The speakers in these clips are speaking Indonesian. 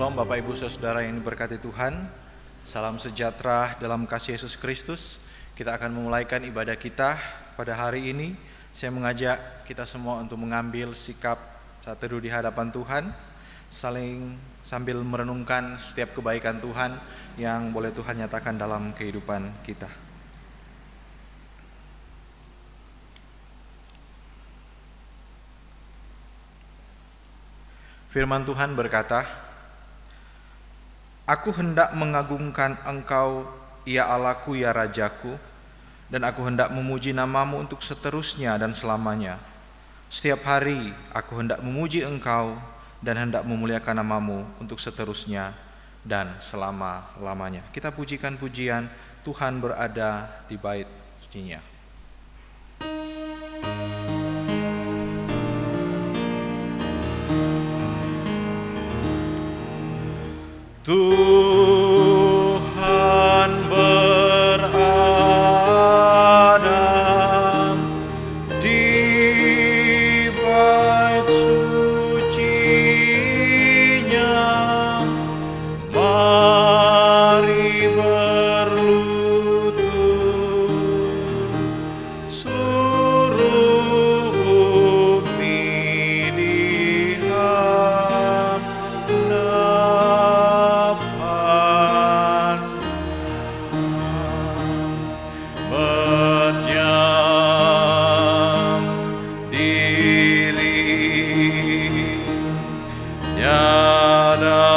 Shalom Bapak Ibu Saudara yang diberkati Tuhan. Salam sejahtera dalam kasih Yesus Kristus. Kita akan memulaikan ibadah kita pada hari ini. Saya mengajak kita semua untuk mengambil sikap saat teduh di hadapan Tuhan, saling sambil merenungkan setiap kebaikan Tuhan yang boleh Tuhan nyatakan dalam kehidupan kita. Firman Tuhan berkata, "Aku hendak mengagungkan Engkau, ya Allahku, ya Rajaku, dan aku hendak memuji namamu untuk seterusnya dan selamanya. Setiap hari aku hendak memuji Engkau dan hendak memuliakan namamu untuk seterusnya dan selama-lamanya." Kita pujikan pujian Tuhan berada di bait suci-Nya. Tuhan berada di bait suci-Nya. Mari berlutut, seluruh bumi berdiam diri, hadapannya.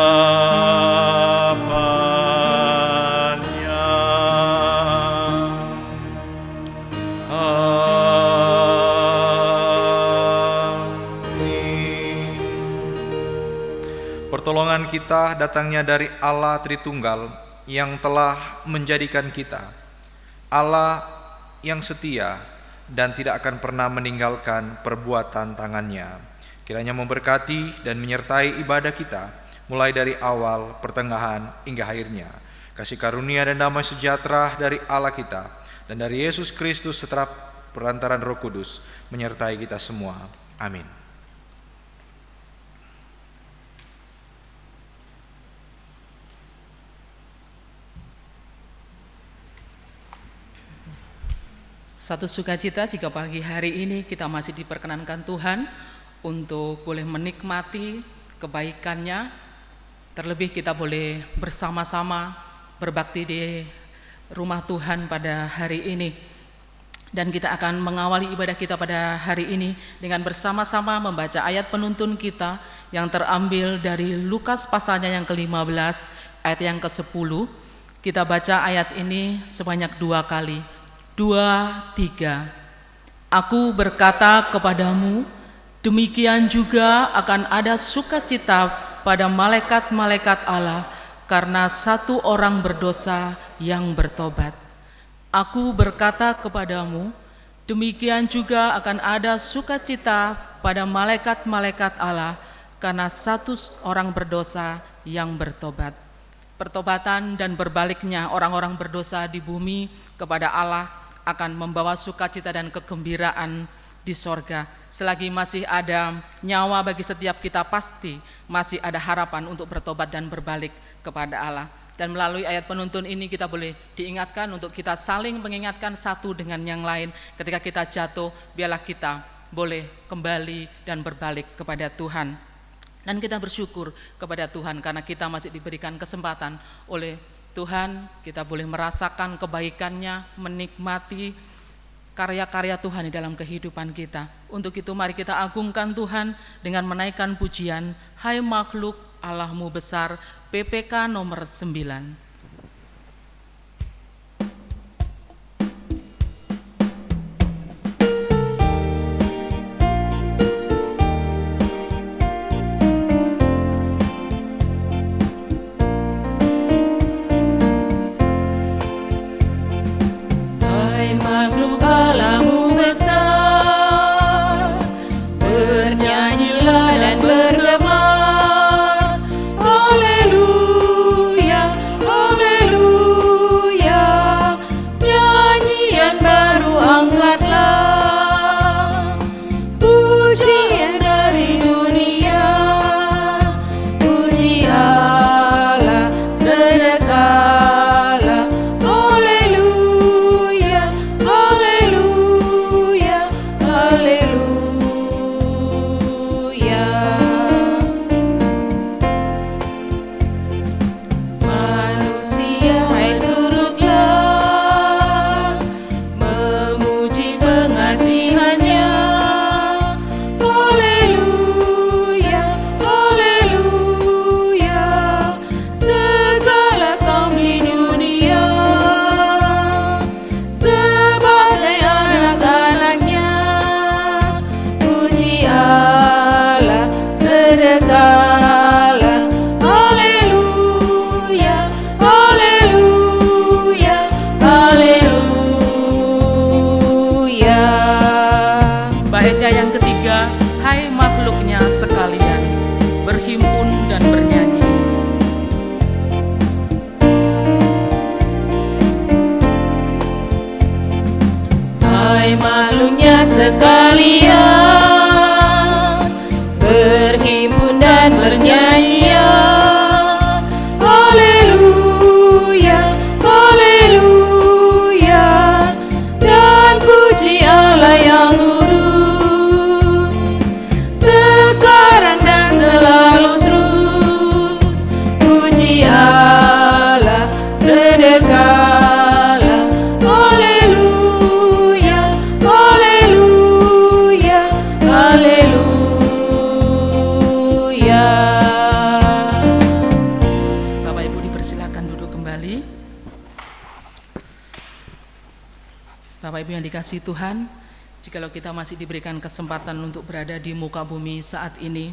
Amin. Pertolongan kita datangnya dari Allah Tritunggal yang telah menjadikan kita, Allah yang setia dan tidak akan pernah meninggalkan perbuatan tangannya. Kiranya memberkati dan menyertai ibadah kita mulai dari awal, pertengahan, hingga akhirnya. Kasih karunia dan damai sejahtera dari Allah kita dan dari Yesus Kristus setelah perantaran Roh Kudus menyertai kita semua. Amin. Satu sukacita jika pagi hari ini kita masih diperkenankan Tuhan untuk boleh menikmati kebaikan-Nya. Terlebih kita boleh bersama-sama berbakti di rumah Tuhan pada hari ini. Dan kita akan mengawali ibadah kita pada hari ini dengan bersama-sama membaca ayat penuntun kita yang terambil dari Lukas pasalnya yang ke-15 ayat yang ke-10. Kita baca ayat ini sebanyak 2 kali. 2, 3. Aku berkata kepadamu, demikian juga akan ada sukacita pada malaikat-malaikat Allah karena satu orang berdosa yang bertobat. Aku berkata kepadamu, demikian juga akan ada sukacita pada malaikat-malaikat Allah karena satu orang berdosa yang bertobat. Pertobatan dan berbaliknya orang-orang berdosa di bumi kepada Allah akan membawa sukacita dan kegembiraan di sorga. Selagi masih ada nyawa bagi setiap kita, pasti masih ada harapan untuk bertobat dan berbalik kepada Allah. Dan melalui ayat penuntun ini kita boleh diingatkan untuk kita saling mengingatkan satu dengan yang lain. Ketika kita jatuh, biarlah kita boleh kembali dan berbalik kepada Tuhan. Dan kita bersyukur kepada Tuhan karena kita masih diberikan kesempatan oleh Tuhan, kita boleh merasakan kebaikan-Nya, menikmati karya-karya Tuhan di dalam kehidupan kita. Untuk itu mari kita agungkan Tuhan dengan menaikkan pujian, Hai makhluk Allahmu besar, PPK nomor 9. Makhluk Allahmu besar, bernyanyilah dan bergema, haleluya, sekalian berhimpun dan bernyanyian. Haleluya, haleluya, dan puji Allah yang kudus, sekarang dan selalu terus. Puji Allah sedekala. Haleluya, haleluya, haleluya. Bapak Ibu dipersilakan duduk kembali. Bapak Ibu yang dikasihi Tuhan, jikalau kita masih diberikan kesempatan untuk berada di muka bumi saat ini,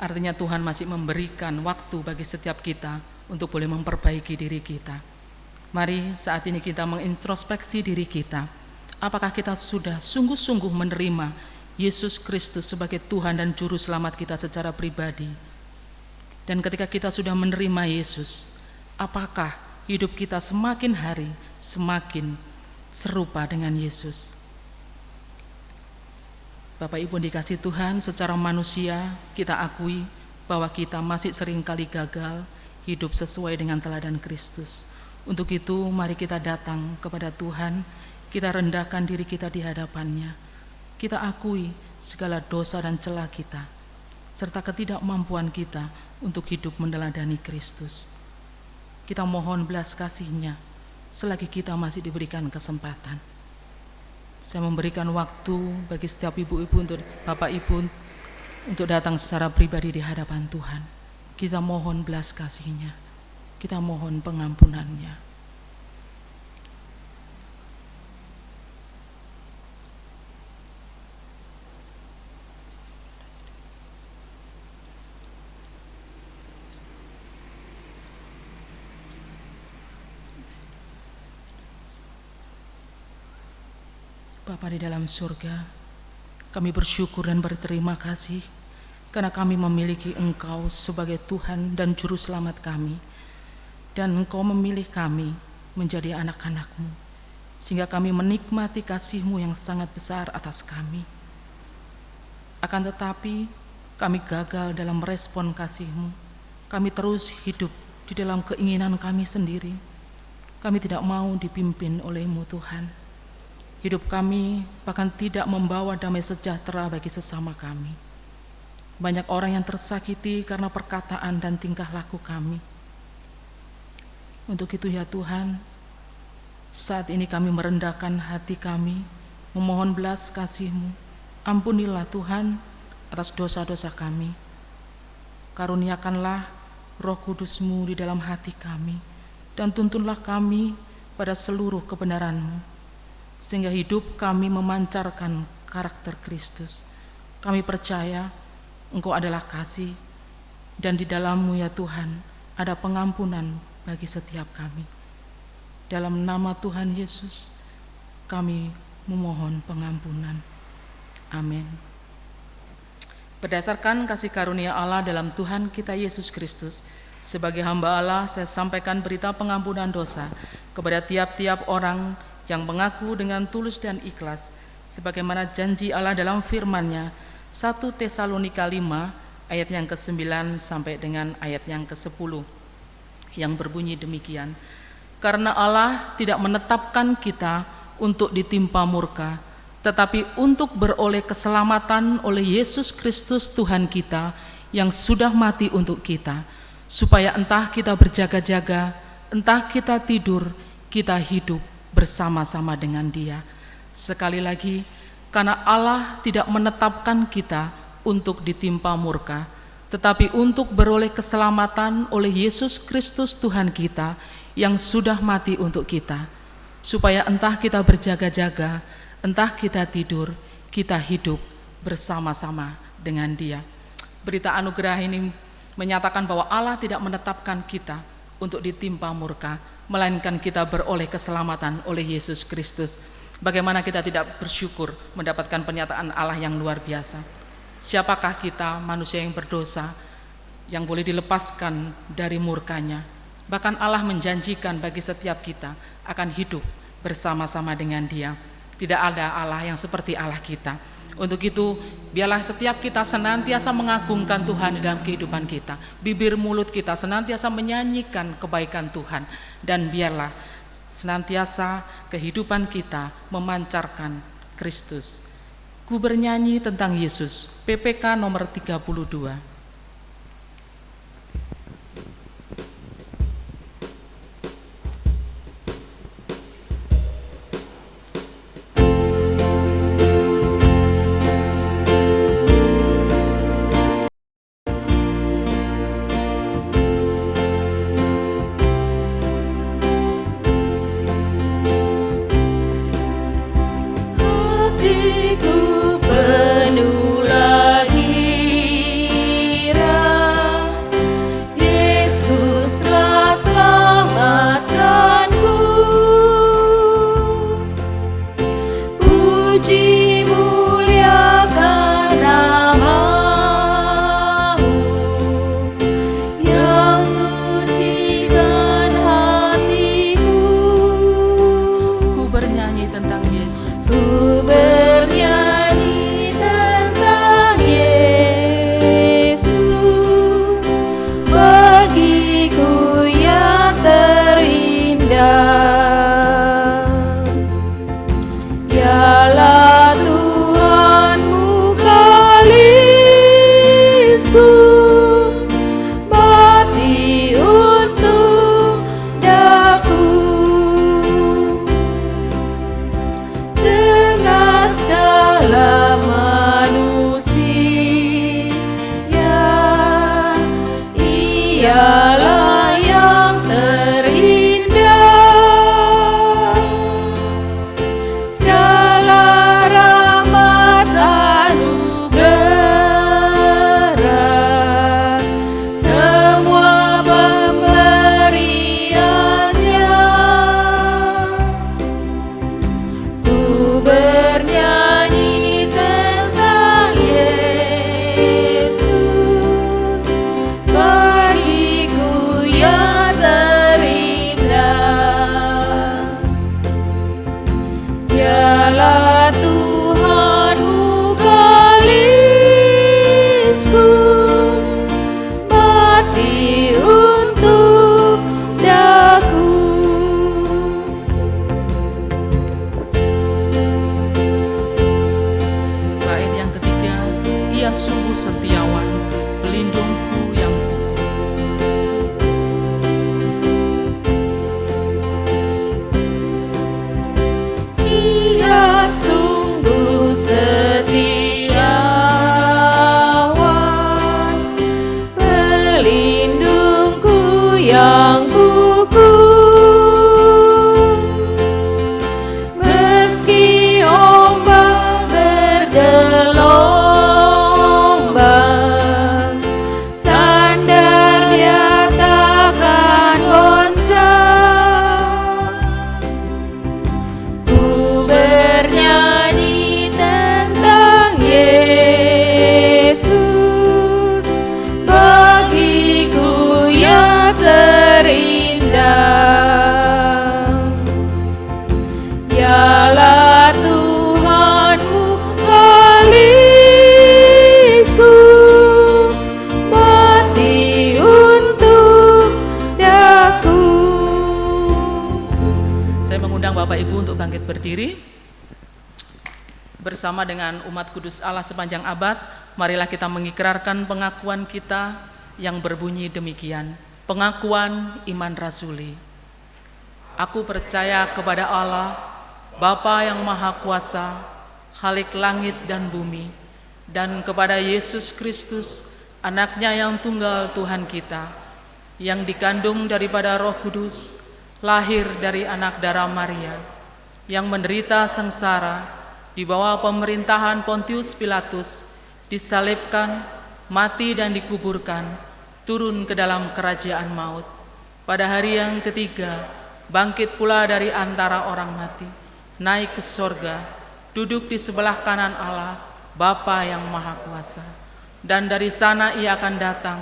artinya Tuhan masih memberikan waktu bagi setiap kita untuk boleh memperbaiki diri kita. Mari saat ini kita mengintrospeksi diri kita. Apakah kita sudah sungguh-sungguh menerima Yesus Kristus sebagai Tuhan dan Juru Selamat kita secara pribadi? Dan ketika kita sudah menerima Yesus, apakah hidup kita semakin hari semakin serupa dengan Yesus? Bapak Ibu dikasih Tuhan, secara manusia kita akui bahwa kita masih seringkali gagal hidup sesuai dengan teladan Kristus. Untuk itu mari kita datang kepada Tuhan, kita rendahkan diri kita di hadapannya. Kita akui segala dosa dan celah kita, serta ketidakmampuan kita untuk hidup meneladani Kristus. Kita mohon belas kasih-Nya selagi kita masih diberikan kesempatan. Saya memberikan waktu bagi setiap ibu-ibu, untuk bapak ibu, untuk datang secara pribadi di hadapan Tuhan. Kita mohon belas kasih-Nya, kita mohon pengampunan-Nya. Bapa di dalam surga, kami bersyukur dan berterima kasih karena kami memiliki Engkau sebagai Tuhan dan Juru Selamat kami, dan Engkau memilih kami menjadi anak-anak-Mu, sehingga kami menikmati kasih-Mu yang sangat besar atas kami. Akan tetapi kami gagal dalam merespon kasih-Mu. Kami terus hidup di dalam keinginan kami sendiri. Kami tidak mau dipimpin oleh-Mu Tuhan. Hidup kami bahkan tidak membawa damai sejahtera bagi sesama kami. Banyak orang yang tersakiti karena perkataan dan tingkah laku kami. Untuk itu ya Tuhan, saat ini kami merendahkan hati kami, memohon belas kasih-Mu. Ampunilah Tuhan atas dosa-dosa kami. Karuniakanlah Roh Kudus-Mu di dalam hati kami, dan tuntunlah kami pada seluruh kebenaran-Mu, sehingga hidup kami memancarkan karakter Kristus. Kami percaya Engkau adalah kasih, dan di dalam-Mu ya Tuhan ada pengampunan bagi setiap kami. Dalam nama Tuhan Yesus kami memohon pengampunan. Amin. Berdasarkan kasih karunia Allah dalam Tuhan kita Yesus Kristus, sebagai hamba Allah saya sampaikan berita pengampunan dosa kepada tiap-tiap orang yang mengaku dengan tulus dan ikhlas, sebagaimana janji Allah dalam firman-Nya, 1 Tesalonika 5 ayat yang ke-9 sampai dengan ayat yang ke-10, yang berbunyi demikian: karena Allah tidak menetapkan kita untuk ditimpa murka, tetapi untuk beroleh keselamatan oleh Yesus Kristus Tuhan kita, yang sudah mati untuk kita, supaya entah kita berjaga-jaga, entah kita tidur, kita hidup bersama-sama dengan Dia. Sekali lagi, karena Allah tidak menetapkan kita untuk ditimpa murka, tetapi untuk beroleh keselamatan oleh Yesus Kristus Tuhan kita, yang sudah mati untuk kita, supaya entah kita berjaga-jaga, entah kita tidur, kita hidup bersama-sama dengan Dia. Berita anugerah ini menyatakan bahwa Allah tidak menetapkan kita untuk ditimpa murka, melainkan kita beroleh keselamatan oleh Yesus Kristus. Bagaimana kita tidak bersyukur mendapatkan pernyataan Allah yang luar biasa? Siapakah kita, manusia yang berdosa, yang boleh dilepaskan dari murkanya? Bahkan Allah menjanjikan bagi setiap kita akan hidup bersama-sama dengan Dia. Tidak ada Allah yang seperti Allah kita. Untuk itu, biarlah setiap kita senantiasa mengagungkan Tuhan di dalam kehidupan kita. Bibir mulut kita senantiasa menyanyikan kebaikan Tuhan. Dan biarlah senantiasa kehidupan kita memancarkan Kristus. Ku bernyanyi tentang Yesus, PPK nomor 32. Hatiku penuh lagi dialah yang terindah. Segala rahmat anugerah, semua pemberiannya, ku bernyanyi tentang Yesus, bagiku yang terindah. Dialah Tuhanku kalisku, mati untuk daku. Bait yang ketiga, ia sungguh setiawan, pelindungku yang kukuh. Ia sungguh setiawan, pelindungku yang kukuh. Meski ombak bergelombang, sandar dia takkan goncang. Ku bernyanyi tentang Yesus, bagiku yang terindah. Dialah Tuhanku kalisku, mati untuk daku. Saya mengundang Bapak Ibu untuk bangkit berdiri. Bersama dengan umat kudus Allah sepanjang abad, marilah kita mengikrarkan pengakuan kita yang berbunyi demikian. Pengakuan iman rasuli. Aku percaya kepada Allah, Bapa yang Maha Kuasa, Khalik langit dan bumi, dan kepada Yesus Kristus, Anaknya yang tunggal Tuhan kita, yang dikandung daripada Roh Kudus, lahir dari anak darah Maria, yang menderita sengsara di bawah pemerintahan Pontius Pilatus, disalibkan, mati dan dikuburkan, turun ke dalam kerajaan maut. Pada hari yang ketiga, bangkit pula dari antara orang mati, naik ke sorga, duduk di sebelah kanan Allah, Bapa yang Maha Kuasa. Dan dari sana ia akan datang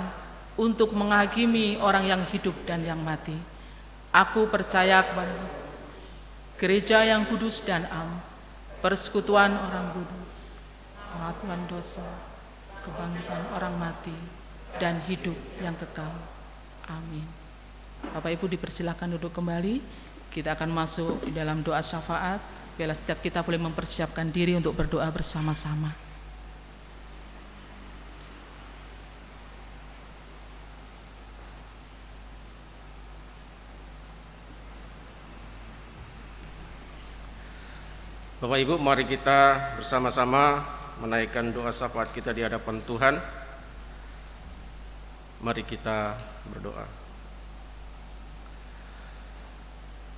untuk menghakimi orang yang hidup dan yang mati. Aku percaya kepada gereja yang kudus dan am, persekutuan orang kudus, pengampunan dosa, kebangkitan orang mati, dan hidup yang kekal. Amin. Bapak Ibu dipersilakan duduk kembali. Kita akan masuk di dalam doa syafaat. Biarlah setiap kita boleh mempersiapkan diri untuk berdoa bersama-sama. Bapak Ibu, mari kita bersama-sama menaikkan doa syafaat kita di hadapan Tuhan. Mari kita berdoa.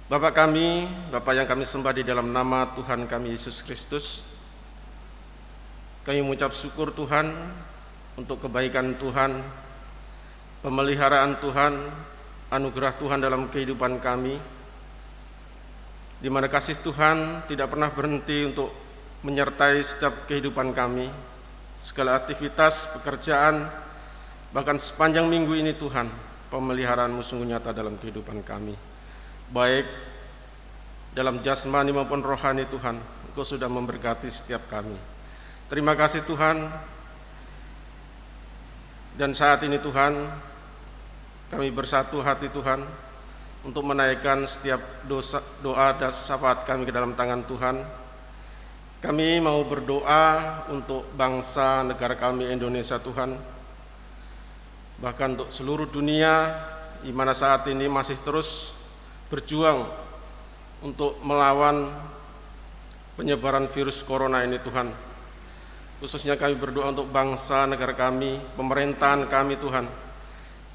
Bapa kami, Bapa yang kami sembah di dalam nama Tuhan kami Yesus Kristus, kami mengucap syukur Tuhan untuk kebaikan Tuhan, pemeliharaan Tuhan, anugerah Tuhan dalam kehidupan kami, di mana kasih Tuhan tidak pernah berhenti untuk menyertai setiap kehidupan kami, segala aktivitas, pekerjaan, bahkan sepanjang minggu ini Tuhan, pemeliharaanmu sungguh nyata dalam kehidupan kami, baik dalam jasmani maupun rohani Tuhan. Engkau sudah memberkati setiap kami. Terima kasih Tuhan. Dan saat ini Tuhan, kami bersatu hati Tuhan untuk menaikkan setiap doa dan syafaat kami ke dalam tangan Tuhan. Kami mau berdoa untuk bangsa negara kami Indonesia Tuhan, bahkan untuk seluruh dunia, di mana saat ini masih terus berjuang untuk melawan penyebaran virus corona ini Tuhan. Khususnya kami berdoa untuk bangsa negara kami, pemerintahan kami Tuhan.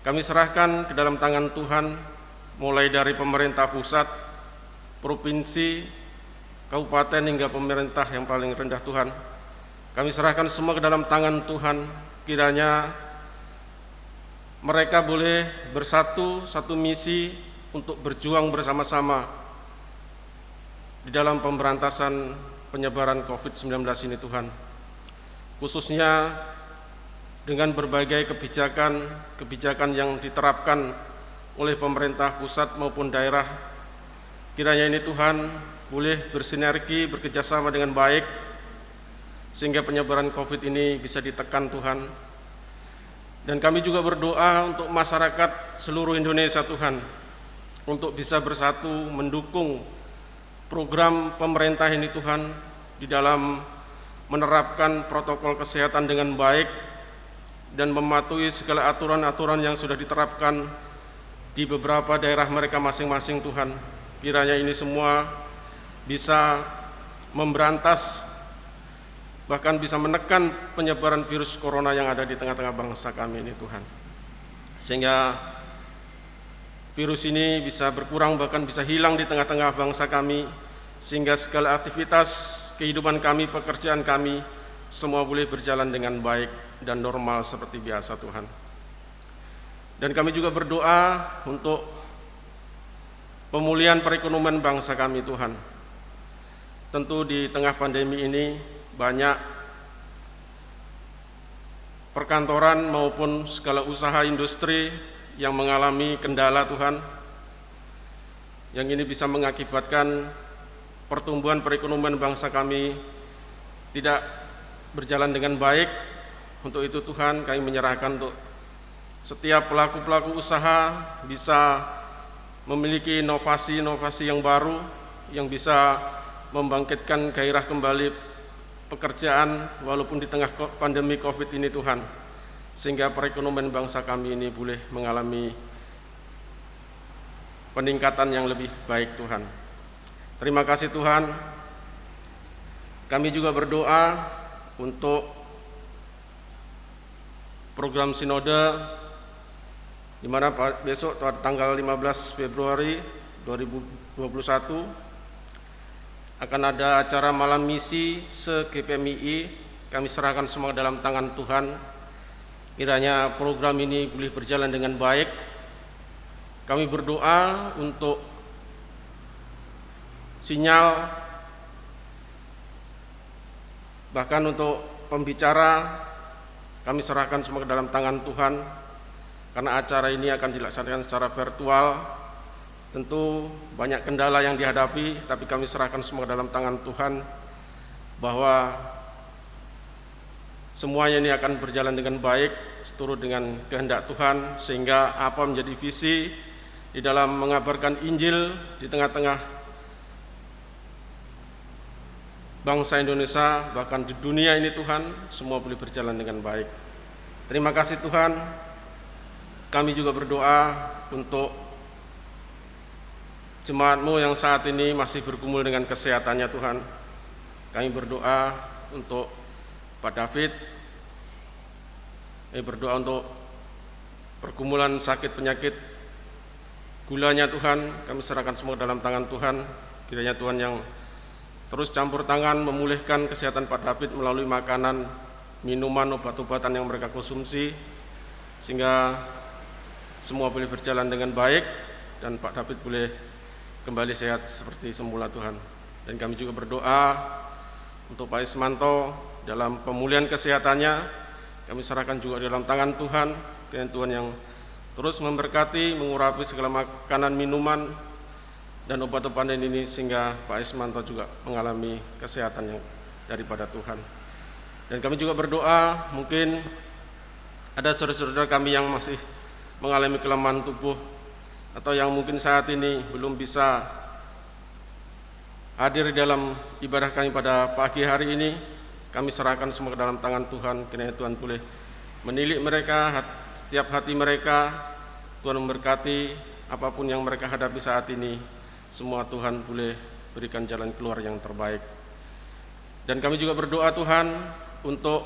Kami serahkan ke dalam tangan Tuhan, mulai dari pemerintah pusat, provinsi, kabupaten hingga pemerintah yang paling rendah Tuhan. Kami serahkan semua ke dalam tangan Tuhan. Kiranya mereka boleh bersatu, satu misi untuk berjuang bersama-sama di dalam pemberantasan penyebaran COVID-19 ini Tuhan. Khususnya dengan berbagai kebijakan yang diterapkan oleh pemerintah pusat maupun daerah. Kiranya ini Tuhan boleh bersinergi, bekerjasama dengan baik, sehingga penyebaran COVID ini bisa ditekan Tuhan. Dan kami juga berdoa untuk masyarakat seluruh Indonesia Tuhan, untuk bisa bersatu mendukung program pemerintah ini Tuhan, di dalam menerapkan protokol kesehatan dengan baik, dan mematuhi segala aturan-aturan yang sudah diterapkan di beberapa daerah mereka masing-masing Tuhan. Kiranya ini semua bisa memberantas, bahkan bisa menekan penyebaran virus corona yang ada di tengah-tengah bangsa kami ini Tuhan, sehingga virus ini bisa berkurang, bahkan bisa hilang di tengah-tengah bangsa kami, sehingga segala aktivitas kehidupan kami, pekerjaan kami, semua boleh berjalan dengan baik dan normal seperti biasa Tuhan. Dan kami juga berdoa untuk pemulihan perekonomian bangsa kami Tuhan. Tentu di tengah pandemi ini banyak perkantoran maupun segala usaha industri yang mengalami kendala Tuhan, yang ini bisa mengakibatkan pertumbuhan perekonomian bangsa kami tidak berjalan dengan baik. Untuk itu Tuhan, kami menyerahkan untuk setiap pelaku-pelaku usaha bisa memiliki inovasi-inovasi yang baru, yang bisa membangkitkan gairah kembali pekerjaan walaupun di tengah pandemi COVID ini Tuhan, sehingga perekonomian bangsa kami ini boleh mengalami peningkatan yang lebih baik Tuhan. Terima kasih Tuhan. Kami juga berdoa untuk program sinode, di mana besok tanggal 15 Februari 2021 akan ada acara malam misi se-GPMI. Kami serahkan semua dalam tangan Tuhan. Kiranya program ini boleh berjalan dengan baik. Kami berdoa untuk sinyal, bahkan untuk pembicara, kami serahkan semua ke dalam tangan Tuhan. Karena acara ini akan dilaksanakan secara virtual, tentu banyak kendala yang dihadapi, tapi kami serahkan semua dalam tangan Tuhan. bahwa semuanya ini akan berjalan dengan baik seturut dengan kehendak Tuhan, sehingga apa menjadi visi di dalam mengabarkan Injil di tengah-tengah bangsa Indonesia, bahkan di dunia ini Tuhan, semua boleh berjalan dengan baik. Terima kasih Tuhan. Kami juga berdoa untuk jemaat-Mu yang saat ini masih bergumul dengan kesehatannya Tuhan. Kami berdoa untuk Pak David, kami berdoa untuk pergumulan sakit penyakit gulanya Tuhan, kami serahkan semua dalam tangan Tuhan. Kiranya Tuhan yang terus campur tangan memulihkan kesehatan Pak David melalui makanan, minuman, obat-obatan yang mereka konsumsi, sehingga semua boleh berjalan dengan baik dan Pak David boleh kembali sehat seperti semula Tuhan. Dan kami juga berdoa untuk Pak Ismanto dalam pemulihan kesehatannya, kami serahkan juga dalam tangan Tuhan, kiranya Tuhan yang terus memberkati, mengurapi segala makanan, minuman, dan obat-obatan ini, sehingga Pak Ismanto juga mengalami kesehatan yang daripada Tuhan. Dan kami juga berdoa, mungkin ada saudara-saudara kami yang masih mengalami kelemahan tubuh, atau yang mungkin saat ini belum bisa hadir dalam ibadah kami pada pagi hari ini. Kami serahkan semua ke dalam tangan Tuhan, kiranya Tuhan boleh menilik mereka, setiap hati mereka. Tuhan memberkati apapun yang mereka hadapi saat ini. Semua Tuhan boleh berikan jalan keluar yang terbaik. Dan kami juga berdoa Tuhan untuk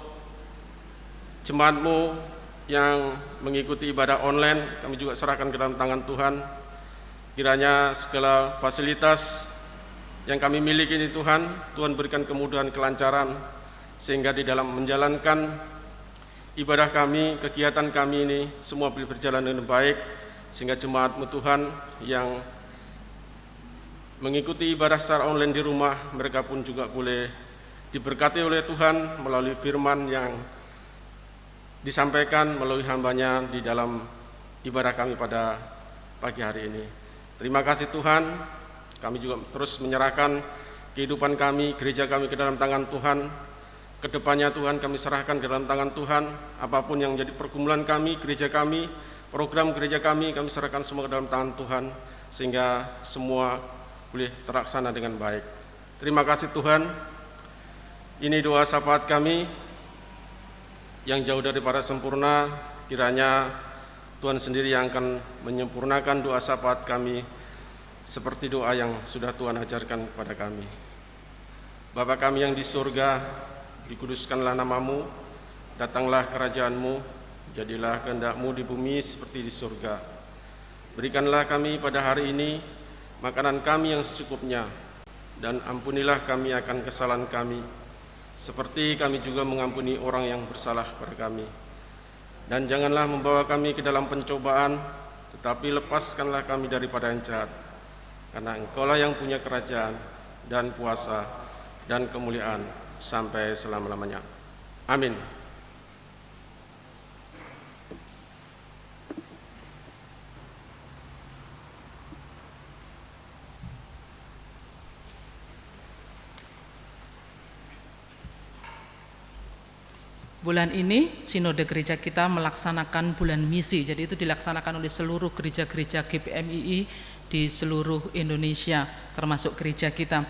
jemaat-Mu yang mengikuti ibadah online, kami juga serahkan ke dalam tangan Tuhan. Kiranya segala fasilitas yang kami miliki ini Tuhan, Tuhan berikan kemudahan, kelancaran, sehingga di dalam menjalankan ibadah kami, kegiatan kami ini semua boleh berjalan dengan baik, sehingga jemaat-Mu Tuhan yang mengikuti ibadah secara online di rumah, mereka pun juga boleh diberkati oleh Tuhan melalui firman yang disampaikan melalui hamba-Nya di dalam ibadah kami pada pagi hari ini. Terima kasih Tuhan, kami juga terus menyerahkan kehidupan kami, gereja kami ke dalam tangan Tuhan. Kedepannya Tuhan kami serahkan ke dalam tangan Tuhan, apapun yang menjadi pergumulan kami, gereja kami, program gereja kami serahkan semua ke dalam tangan Tuhan, sehingga semua boleh terlaksana dengan baik. Terima kasih Tuhan. Ini doa syafaat kami yang jauh daripada sempurna, kiranya Tuhan sendiri yang akan menyempurnakan doa syafaat kami seperti doa yang sudah Tuhan ajarkan kepada kami. Bapa kami yang di surga, dikuduskanlah nama-Mu, datanglah kerajaan-Mu, jadilah kehendak-Mu di bumi seperti di surga. Berikanlah kami pada hari ini makanan kami yang secukupnya, dan ampunilah kami akan kesalahan kami, seperti kami juga mengampuni orang yang bersalah pada kami. Dan janganlah membawa kami ke dalam pencobaan, tetapi lepaskanlah kami daripada yang jahat, karena Engkau-lah yang punya kerajaan dan kuasa dan kemuliaan sampai selama-lamanya. Amin. Bulan ini Sinode Gereja kita melaksanakan bulan misi. Jadi itu dilaksanakan oleh seluruh gereja-gereja GPMII di seluruh Indonesia, termasuk gereja kita.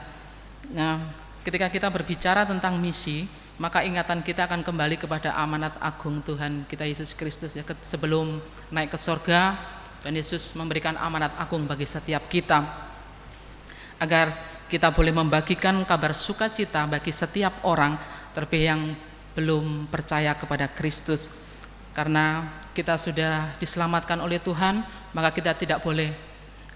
Nah, ketika kita berbicara tentang misi, maka ingatan kita akan kembali kepada amanat agung Tuhan kita Yesus Kristus. Ya, sebelum naik ke sorga, Tuhan Yesus memberikan amanat agung bagi setiap kita, agar kita boleh membagikan kabar sukacita bagi setiap orang, terlebih yang belum percaya kepada Kristus. Karena kita sudah diselamatkan oleh Tuhan, maka kita tidak boleh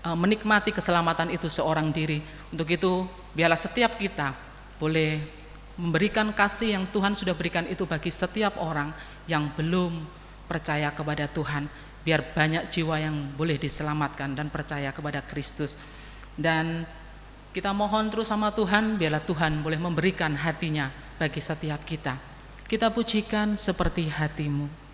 menikmati keselamatan itu seorang diri. Untuk itu, biarlah setiap kita boleh memberikan kasih yang Tuhan sudah berikan itu bagi setiap orang yang belum percaya kepada Tuhan, biar banyak jiwa yang boleh diselamatkan dan percaya kepada Kristus. Dan kita mohon terus sama Tuhan, biarlah Tuhan boleh memberikan hatinya bagi setiap kita. Kita pujikan seperti hatimu.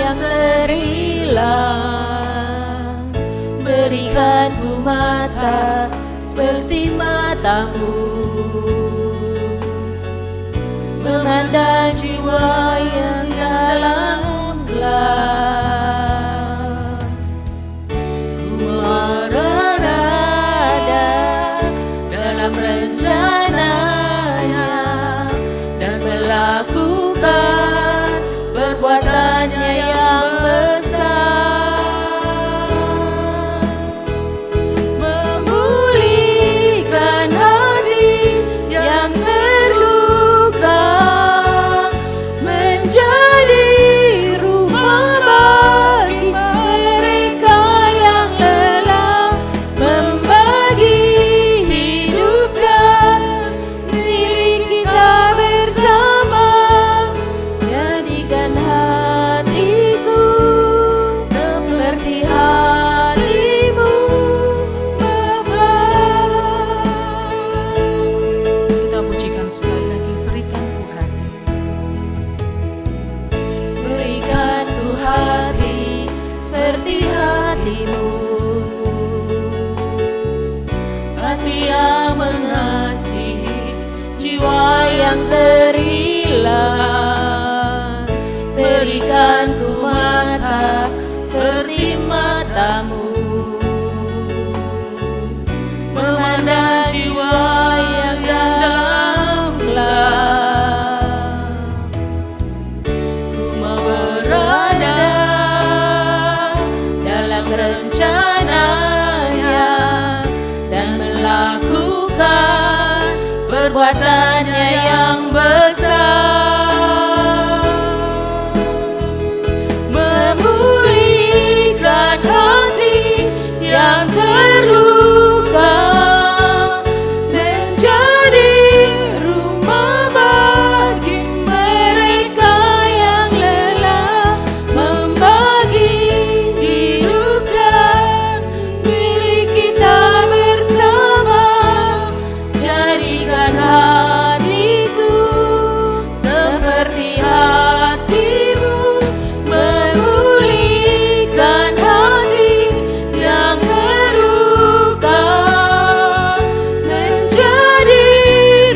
yang terhilang. Berikanku mata seperti matamu, memandang jiwa yang dalam gelap. Ku berada dalam rencananya dan melakukan perbuatannya yang besar, memulihkan hati yang terluka, menjadi rumah bagi mereka yang lelah, membagi hidup dan milik kita bersama. Jadikan hatiku seperti hatimu, Bapa. Kita pujikan sekali lagi, berikanku hati. Berikanku hati seperti hatimu, hati yang mengasihi jiwa yang terhilang. Berikanku mata seperti matamu, memandang jiwa yang dalam gelap. Ku mau berada dalam rencananya dan melakukan perbuatannya yang besar, memulihkan hati yang terluka, menjadi rumah bagi mereka yang lelah, membagi hidup dan milik kita bersama. Jadikan hatiku seperti hatimu, memulihkan hati yang terluka, menjadi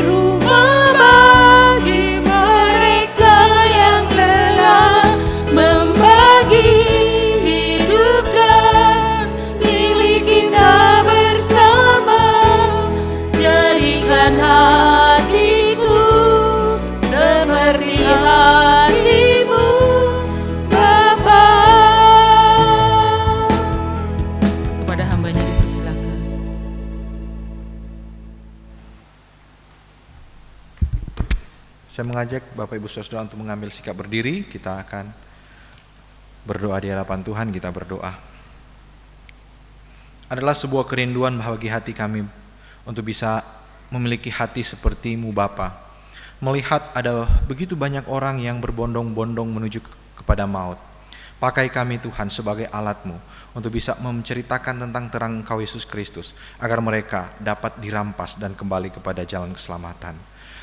rumah bagi mereka yang lelah, membagi hidup dan milik kita bersama. Jadikan hatiku seperti hatimu, Bapa. Kepada hambanya dipersilakan. Saya mengajak Bapak Ibu Saudara untuk mengambil sikap berdiri. Kita akan berdoa di hadapan Tuhan. Kita berdoa. Adalah sebuah kerinduan bagi hati kami untuk bisa memiliki hati seperti-Mu Bapa. Melihat ada begitu banyak orang yang berbondong-bondong menuju kepada maut. Pakai kami Tuhan sebagai alat-Mu untuk bisa menceritakan tentang terang Engkau Yesus Kristus, agar mereka dapat dirampas dan kembali kepada jalan keselamatan.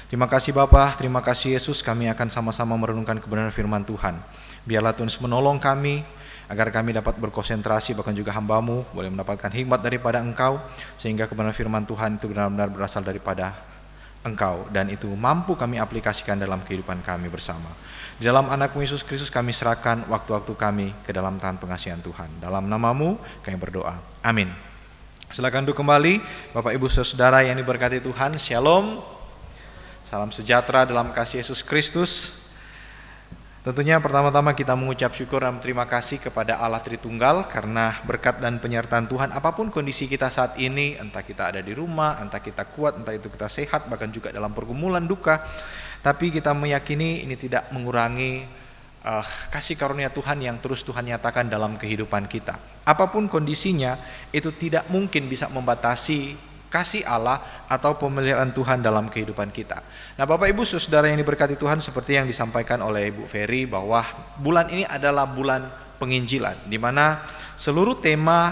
Terima kasih Bapa, terima kasih Yesus, kami akan sama-sama merenungkan kebenaran firman Tuhan. Biarlah Tuhan menolong kami, agar kami dapat berkonsentrasi, bahkan juga hamba-Mu boleh mendapatkan hikmat daripada Engkau, sehingga kebenaran firman Tuhan itu benar-benar berasal daripada Engkau, dan itu mampu kami aplikasikan dalam kehidupan kami bersama. Di dalam anak-Mu Yesus Kristus kami serahkan waktu-waktu kami ke dalam tangan pengasihan Tuhan. Dalam nama-Mu kami berdoa, amin. Silakan duduk kembali Bapak Ibu Saudara yang diberkati Tuhan. Shalom, salam sejahtera dalam kasih Yesus Kristus. Tentunya pertama-tama kita mengucap syukur dan terima kasih kepada Allah Tritunggal karena berkat dan penyertaan Tuhan apapun kondisi kita saat ini, entah kita ada di rumah, entah kita kuat, entah itu kita sehat, bahkan juga dalam pergumulan duka, tapi kita meyakini ini tidak mengurangi kasih karunia Tuhan yang terus Tuhan nyatakan dalam kehidupan kita. Apapun kondisinya, itu tidak mungkin bisa membatasi kasih Allah atau pemeliharaan Tuhan dalam kehidupan kita. Nah Bapak Ibu Saudara yang diberkati Tuhan, seperti yang disampaikan oleh Ibu Ferry bahwa bulan ini adalah bulan penginjilan, di mana seluruh tema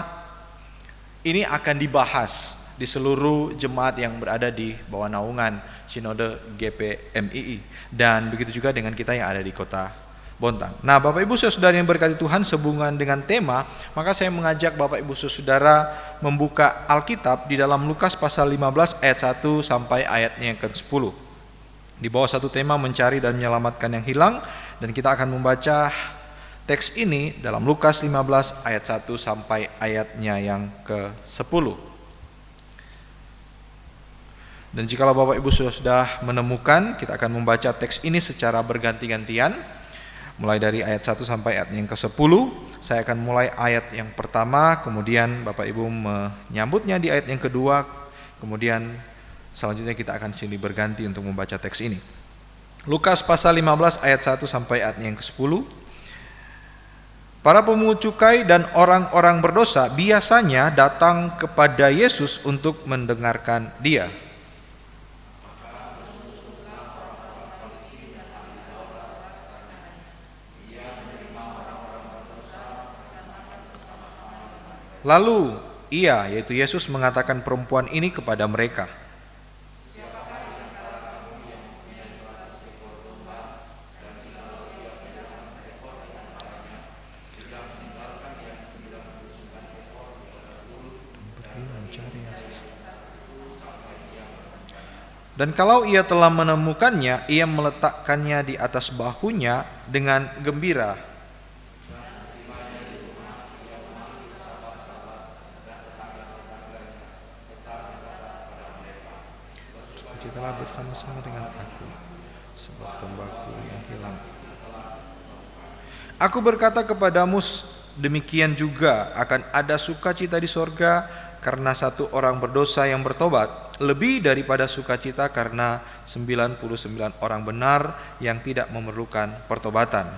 ini akan dibahas di seluruh jemaat yang berada di bawah naungan Sinode GPMII, dan begitu juga dengan kita yang ada di kota Bontang. Nah, Bapak Ibu Saudara yang berkati Tuhan, sehubungan dengan tema, maka saya mengajak Bapak Ibu Saudara membuka Alkitab di dalam Lukas pasal 15 ayat 1 sampai ayatnya yang ke-10. Di bawah satu tema, mencari dan menyelamatkan yang hilang, dan kita akan membaca teks ini dalam Lukas 15 ayat 1 sampai ayatnya yang ke-10. Dan jikalau Bapak Ibu sudah menemukan, kita akan membaca teks ini secara berganti-gantian, mulai dari ayat 1 sampai ayat yang ke-10. Saya akan mulai ayat yang pertama, kemudian Bapak Ibu menyambutnya di ayat yang kedua, kemudian selanjutnya kita akan silih berganti untuk membaca teks ini. Lukas pasal 15 ayat 1 sampai ayat yang ke-10. Para pemungut cukai dan orang-orang berdosa biasanya datang kepada Yesus untuk mendengarkan Dia. Lalu ia, yaitu Yesus, mengatakan perempuan ini kepada mereka. Dan kalau ia telah menemukannya, ia meletakkannya di atas bahunya dengan gembira. Bersukacitalah bersama-sama dengan aku, sebab dombaku yang hilang. Aku berkata kepadamu, demikian juga akan ada sukacita di sorga karena satu orang berdosa yang bertobat, lebih daripada sukacita karena 99 orang benar yang tidak memerlukan pertobatan.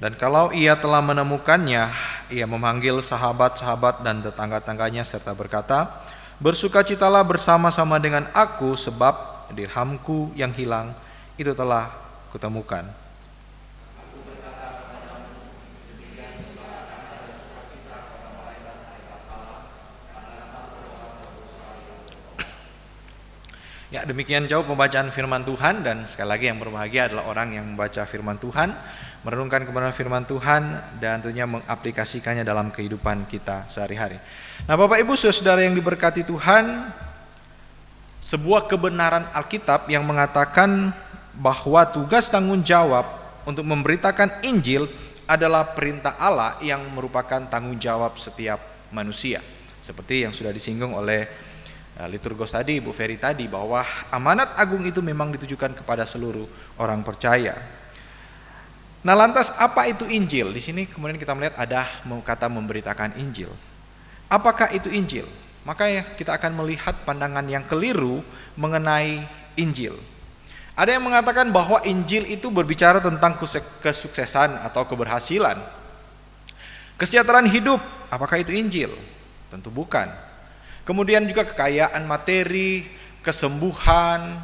Dan kalau ia telah menemukannya, ia memanggil sahabat-sahabat dan tetangga-tangganya serta berkata, bersukacitalah bersama-sama dengan aku, sebab dirhamku yang hilang itu telah kutemukan. Ya, demikian jauh pembacaan firman Tuhan, dan sekali lagi yang berbahagia adalah orang yang membaca firman Tuhan, merenungkan kebenaran firman Tuhan, dan tentunya mengaplikasikannya dalam kehidupan kita sehari-hari. Nah, Bapak Ibu Saudara yang diberkati Tuhan, sebuah kebenaran Alkitab yang mengatakan bahwa tugas tanggung jawab untuk memberitakan Injil adalah perintah Allah yang merupakan tanggung jawab setiap manusia. Seperti yang sudah disinggung oleh liturgos tadi, Ibu Ferry tadi, bahwa amanat agung itu memang ditujukan kepada seluruh orang percaya. Nah, lantas apa itu Injil? Di sini kemudian kita melihat ada kata memberitakan Injil. Apakah itu Injil? Maka kita akan melihat pandangan yang keliru mengenai Injil. Ada yang mengatakan bahwa Injil itu berbicara tentang kesuksesan atau keberhasilan. Kesejahteraan hidup, apakah itu Injil? Tentu bukan. Kemudian juga kekayaan materi, kesembuhan,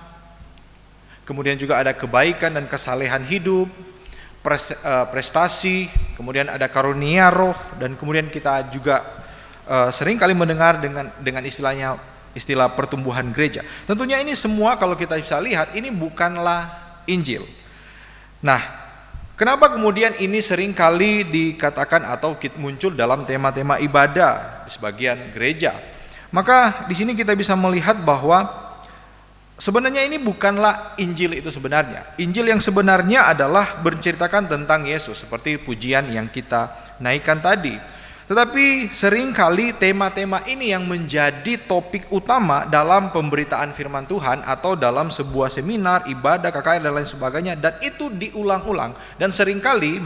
kemudian juga ada kebaikan dan kesalehan hidup, prestasi, kemudian ada karunia roh, dan kemudian kita juga sering kali mendengar dengan istilah pertumbuhan gereja. Tentunya ini semua kalau kita bisa lihat ini bukanlah Injil. Nah, kenapa kemudian ini sering kali dikatakan atau muncul dalam tema-tema ibadah di sebagian gereja? Maka di sini kita bisa melihat bahwa sebenarnya ini bukanlah Injil itu sebenarnya. Injil yang sebenarnya adalah berceritakan tentang Yesus, seperti pujian yang kita naikkan tadi. Tetapi seringkali tema-tema ini yang menjadi topik utama dalam pemberitaan firman Tuhan atau dalam sebuah seminar, ibadah, KKR dan lain sebagainya, dan itu diulang-ulang dan seringkali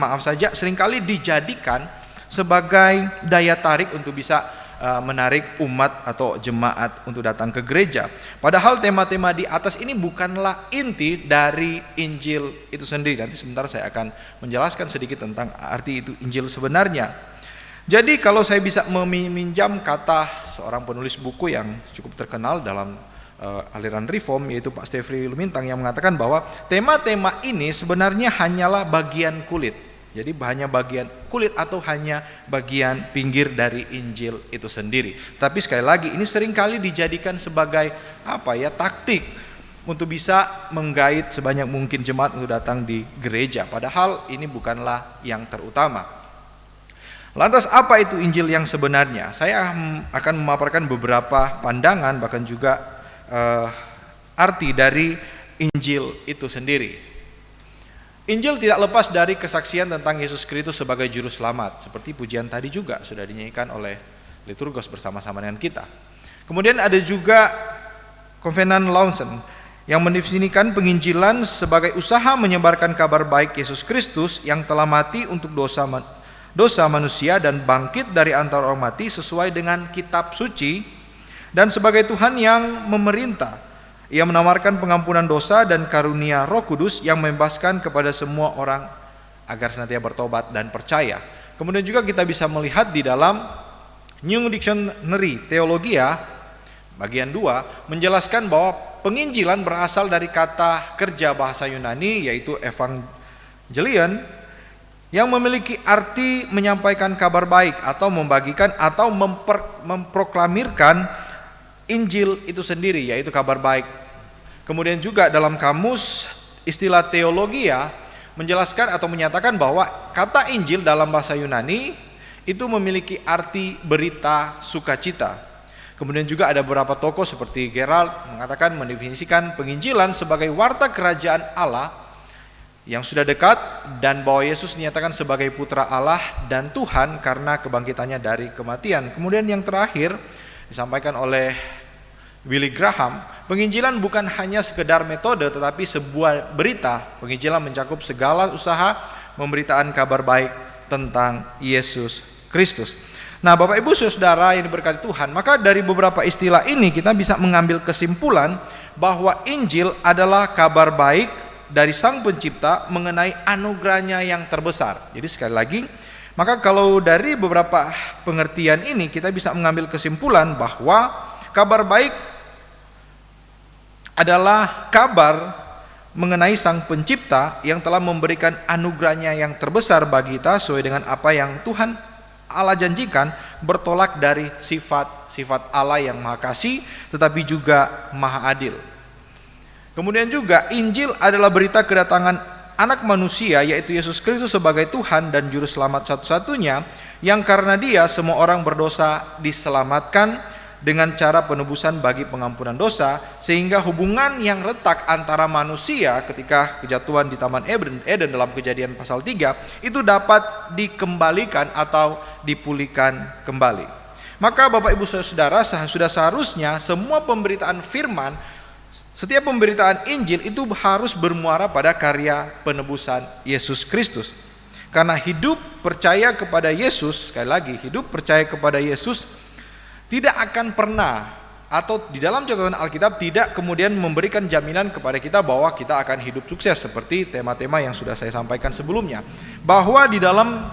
dijadikan sebagai daya tarik untuk bisa menarik umat atau jemaat untuk datang ke gereja. Padahal tema-tema di atas ini bukanlah inti dari Injil itu sendiri. Nanti sebentar saya akan menjelaskan sedikit tentang arti itu Injil sebenarnya. Jadi kalau saya bisa meminjam kata seorang penulis buku yang cukup terkenal dalam aliran Reform, yaitu Pak Stefri Lumintang, yang mengatakan bahwa tema-tema ini sebenarnya hanyalah bagian kulit Jadi hanya bagian kulit atau hanya bagian pinggir dari Injil itu sendiri. Tapi sekali lagi ini seringkali dijadikan sebagai taktik untuk bisa menggait sebanyak mungkin jemaat untuk datang di gereja. Padahal ini bukanlah yang terutama. Lantas apa itu Injil yang sebenarnya? Saya akan memaparkan beberapa pandangan bahkan juga arti dari Injil itu sendiri. Injil tidak lepas dari kesaksian tentang Yesus Kristus sebagai juru selamat. Seperti pujian tadi juga sudah dinyanyikan oleh liturgos bersama-sama dengan kita. Kemudian ada juga Covenant Lawson yang mendefinisikan penginjilan sebagai usaha menyebarkan kabar baik Yesus Kristus yang telah mati untuk dosa manusia dan bangkit dari antara orang mati sesuai dengan kitab suci, dan sebagai Tuhan yang memerintah. Ia menawarkan pengampunan dosa dan karunia Roh Kudus yang membebaskan kepada semua orang agar senantiasa bertobat dan percaya. Kemudian juga kita bisa melihat di dalam New Dictionary Theologia bagian 2 menjelaskan bahwa penginjilan berasal dari kata kerja bahasa Yunani yaitu evangelion yang memiliki arti menyampaikan kabar baik atau membagikan atau memproklamirkan Injil itu sendiri, yaitu kabar baik. Kemudian juga dalam kamus istilah teologia menjelaskan atau menyatakan bahwa kata Injil dalam bahasa Yunani itu memiliki arti berita sukacita. Kemudian juga ada beberapa tokoh seperti Gerald mengatakan mendefinisikan penginjilan sebagai warta kerajaan Allah yang sudah dekat, dan bahwa Yesus dinyatakan sebagai putra Allah dan Tuhan karena kebangkitannya dari kematian. Kemudian yang terakhir disampaikan oleh Billy Graham, penginjilan bukan hanya sekedar metode tetapi sebuah berita. Penginjilan mencakup segala usaha pemberitaan kabar baik tentang Yesus Kristus. Nah, Bapak Ibu Saudara yang diberkati Tuhan, maka dari beberapa istilah ini kita bisa mengambil kesimpulan bahwa Injil adalah kabar baik dari Sang Pencipta mengenai anugerahnya yang terbesar. Jadi sekali lagi, maka kalau dari beberapa pengertian ini kita bisa mengambil kesimpulan bahwa kabar baik adalah kabar mengenai Sang Pencipta yang telah memberikan anugerahnya yang terbesar bagi kita sesuai dengan apa yang Tuhan Allah janjikan, bertolak dari sifat Allah yang Maha Kasih tetapi juga Maha Adil. Kemudian juga Injil adalah berita kedatangan anak manusia yaitu Yesus Kristus sebagai Tuhan dan juru selamat satu-satunya yang karena Dia semua orang berdosa diselamatkan dengan cara penebusan bagi pengampunan dosa, sehingga hubungan yang retak antara manusia ketika kejatuhan di Taman Eden dalam Kejadian pasal 3 itu dapat dikembalikan atau dipulihkan kembali. Maka Bapak Ibu Saudara, sudah seharusnya semua pemberitaan firman, setiap pemberitaan Injil itu harus bermuara pada karya penebusan Yesus Kristus. Karena hidup percaya kepada Yesus, sekali lagi hidup percaya kepada Yesus tidak akan pernah, atau di dalam catatan Alkitab tidak kemudian memberikan jaminan kepada kita bahwa kita akan hidup sukses seperti tema-tema yang sudah saya sampaikan sebelumnya. Bahwa di dalam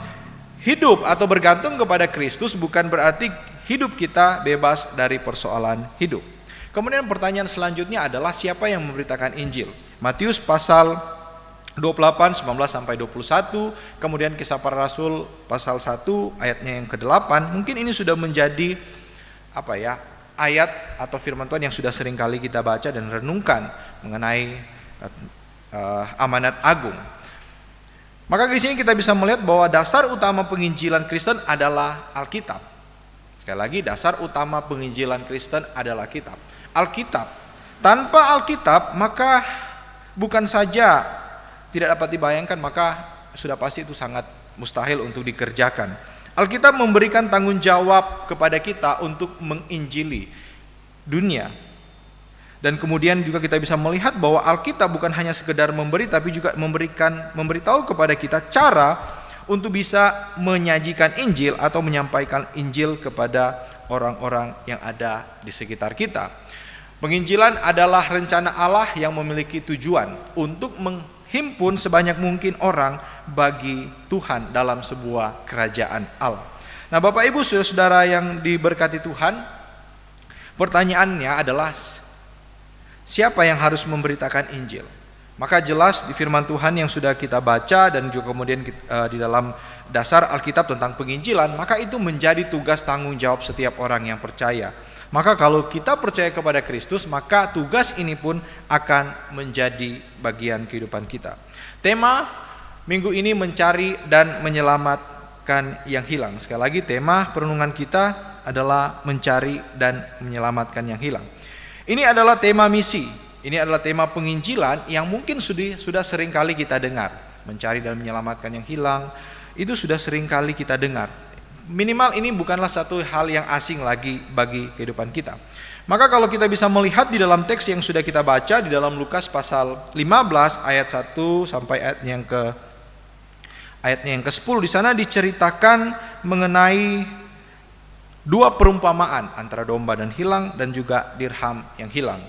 hidup atau bergantung kepada Kristus bukan berarti hidup kita bebas dari persoalan hidup. Kemudian pertanyaan selanjutnya adalah siapa yang memberitakan Injil? Matius pasal 28, 19 sampai 21, kemudian Kisah Para Rasul pasal 1 ayatnya yang ke-8. Mungkin ini sudah menjadi ayat atau firman Tuhan yang sudah sering kali kita baca dan renungkan mengenai amanat agung. Maka di sini kita bisa melihat bahwa dasar utama penginjilan Kristen adalah Alkitab. Sekali lagi, dasar utama penginjilan Kristen adalah kitab. Alkitab. Tanpa Alkitab maka bukan saja tidak dapat dibayangkan, maka sudah pasti itu sangat mustahil untuk dikerjakan. Alkitab memberikan tanggung jawab kepada kita untuk menginjili dunia. Dan kemudian juga kita bisa melihat bahwa Alkitab bukan hanya sekedar memberi, tapi juga memberitahu kepada kita cara untuk bisa menyajikan Injil atau menyampaikan Injil kepada orang-orang yang ada di sekitar kita. Penginjilan adalah rencana Allah yang memiliki tujuan untuk menghimpun sebanyak mungkin orang bagi Tuhan dalam sebuah kerajaan Allah. Nah, Bapak Ibu Saudara yang diberkati Tuhan, pertanyaannya adalah siapa yang harus memberitakan Injil? Maka jelas di firman Tuhan yang sudah kita baca dan juga kemudian di dalam dasar Alkitab tentang penginjilan, maka itu menjadi tugas tanggung jawab setiap orang yang percaya. Maka kalau kita percaya kepada Kristus, maka tugas ini pun akan menjadi bagian kehidupan kita. Tema minggu ini mencari dan menyelamatkan yang hilang. Sekali lagi, tema perenungan kita adalah mencari dan menyelamatkan yang hilang. Ini adalah tema misi. Ini adalah tema penginjilan yang mungkin sudah sering kali kita dengar. Mencari dan menyelamatkan yang hilang, itu sudah sering kali kita dengar. Minimal ini bukanlah satu hal yang asing lagi bagi kehidupan kita. Maka kalau kita bisa melihat di dalam teks yang sudah kita baca di dalam Lukas pasal 15 ayat 1 sampai ayatnya yang ke-10, di sana diceritakan mengenai dua perumpamaan antara domba dan hilang dan juga dirham yang hilang.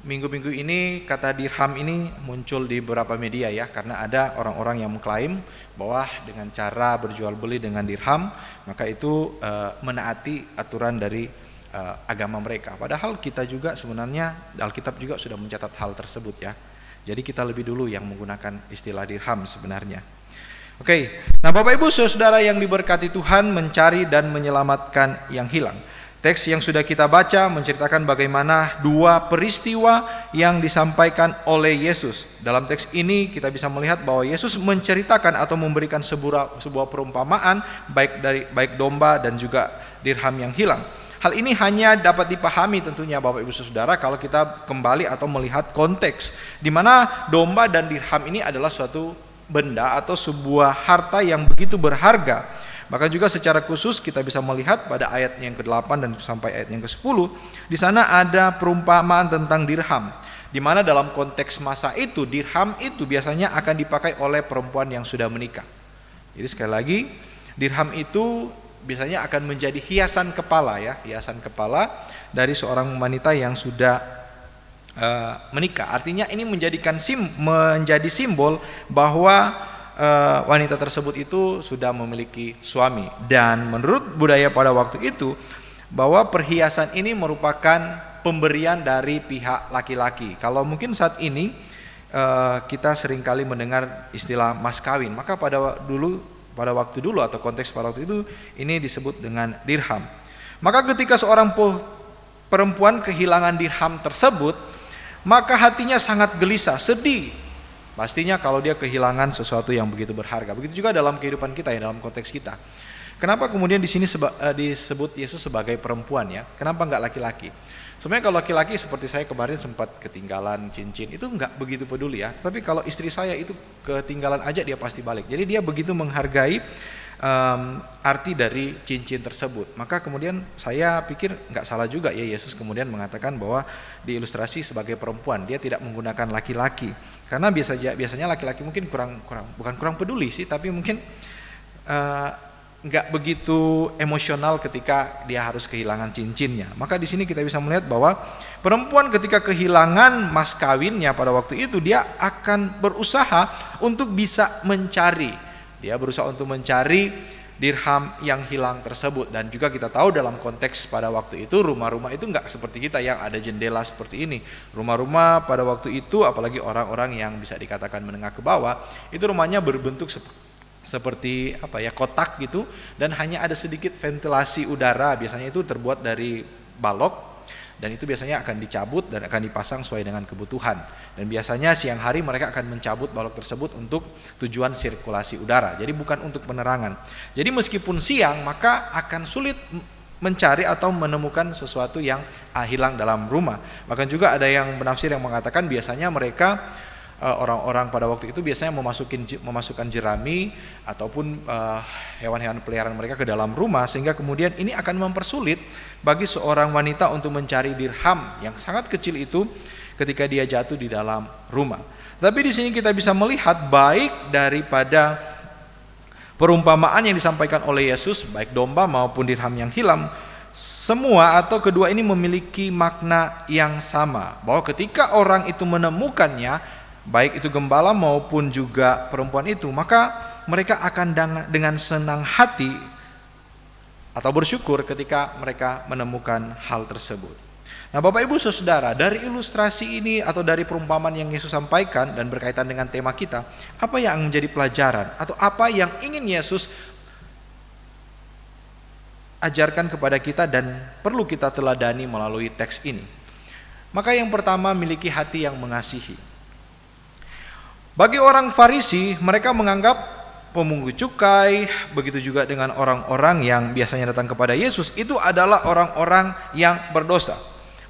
Minggu-minggu ini kata dirham ini muncul di beberapa media ya, karena ada orang-orang yang mengklaim bahwa dengan cara berjual beli dengan dirham maka itu menaati aturan dari agama mereka. Padahal kita juga sebenarnya Alkitab juga sudah mencatat hal tersebut ya. Jadi kita lebih dulu yang menggunakan istilah dirham sebenarnya. Oke, nah Bapak Ibu Saudara yang diberkati Tuhan, mencari dan menyelamatkan yang hilang. Teks yang sudah kita baca menceritakan bagaimana dua peristiwa yang disampaikan oleh Yesus. Dalam teks ini kita bisa melihat bahwa Yesus menceritakan atau memberikan sebuah perumpamaan baik domba dan juga dirham yang hilang. Hal ini hanya dapat dipahami tentunya Bapak Ibu Saudara kalau kita kembali atau melihat konteks di mana domba dan dirham ini adalah suatu benda atau sebuah harta yang begitu berharga. Bahkan juga secara khusus kita bisa melihat pada ayat yang ke-8 dan sampai ayat yang ke-10, di sana ada perumpamaan tentang dirham, di mana dalam konteks masa itu dirham itu biasanya akan dipakai oleh perempuan yang sudah menikah. Jadi sekali lagi, dirham itu biasanya akan menjadi hiasan kepala ya, hiasan kepala dari seorang wanita yang sudah menikah. Artinya ini menjadi simbol bahwa wanita tersebut itu sudah memiliki suami. Dan menurut budaya pada waktu itu, bahwa perhiasan ini merupakan pemberian dari pihak laki-laki. Kalau mungkin saat ini kita seringkali mendengar istilah mas kawin, maka pada waktu dulu atau konteks pada waktu itu ini disebut dengan dirham. Maka ketika seorang perempuan kehilangan dirham tersebut, maka hatinya sangat gelisah, sedih. Pastinya kalau dia kehilangan sesuatu yang begitu berharga. Begitu juga dalam kehidupan kita ya, dalam konteks kita. Kenapa kemudian di sini disebut Yesus sebagai perempuan ya? Kenapa enggak laki-laki? Sebenarnya kalau laki-laki seperti saya kemarin sempat ketinggalan cincin, itu enggak begitu peduli ya. Tapi kalau istri saya itu ketinggalan aja dia pasti balik. Jadi dia begitu menghargai arti dari cincin tersebut. Maka kemudian saya pikir nggak salah juga ya Yesus kemudian mengatakan bahwa diilustrasi sebagai perempuan, dia tidak menggunakan laki-laki. Karena biasanya laki-laki mungkin bukan kurang peduli sih, tapi mungkin nggak begitu emosional ketika dia harus kehilangan cincinnya. Maka di sini kita bisa melihat bahwa perempuan ketika kehilangan mas kawinnya pada waktu itu, dia akan berusaha untuk bisa mencari. Dia berusaha untuk mencari dirham yang hilang tersebut. Dan juga kita tahu dalam konteks pada waktu itu rumah-rumah itu enggak seperti kita yang ada jendela seperti ini. Rumah-rumah pada waktu itu, apalagi orang-orang yang bisa dikatakan menengah ke bawah, itu rumahnya berbentuk seperti kotak gitu, dan hanya ada sedikit ventilasi udara. Biasanya itu terbuat dari balok, dan itu biasanya akan dicabut dan akan dipasang sesuai dengan kebutuhan. Dan biasanya siang hari mereka akan mencabut balok tersebut untuk tujuan sirkulasi udara. Jadi bukan untuk penerangan. Jadi meskipun siang, maka akan sulit mencari atau menemukan sesuatu yang hilang dalam rumah. Bahkan juga ada yang penafsir yang mengatakan biasanya mereka orang-orang pada waktu itu biasanya memasukkan jerami ataupun hewan-hewan peliharaan mereka ke dalam rumah, sehingga kemudian ini akan mempersulit bagi seorang wanita untuk mencari dirham yang sangat kecil itu ketika dia jatuh di dalam rumah. Tapi di sini kita bisa melihat baik daripada perumpamaan yang disampaikan oleh Yesus, baik domba maupun dirham yang hilang, semua atau kedua ini memiliki makna yang sama, bahwa ketika orang itu menemukannya, baik itu gembala maupun juga perempuan itu, maka mereka akan dengan senang hati atau bersyukur ketika mereka menemukan hal tersebut. Nah, Bapak Ibu Saudara, dari ilustrasi ini atau dari perumpamaan yang Yesus sampaikan dan berkaitan dengan tema kita, apa yang menjadi pelajaran atau apa yang ingin Yesus ajarkan kepada kita dan perlu kita teladani melalui teks ini? Maka yang pertama, miliki hati yang mengasihi. Bagi orang Farisi, mereka menganggap pemungut cukai, begitu juga dengan orang-orang yang biasanya datang kepada Yesus, itu adalah orang-orang yang berdosa.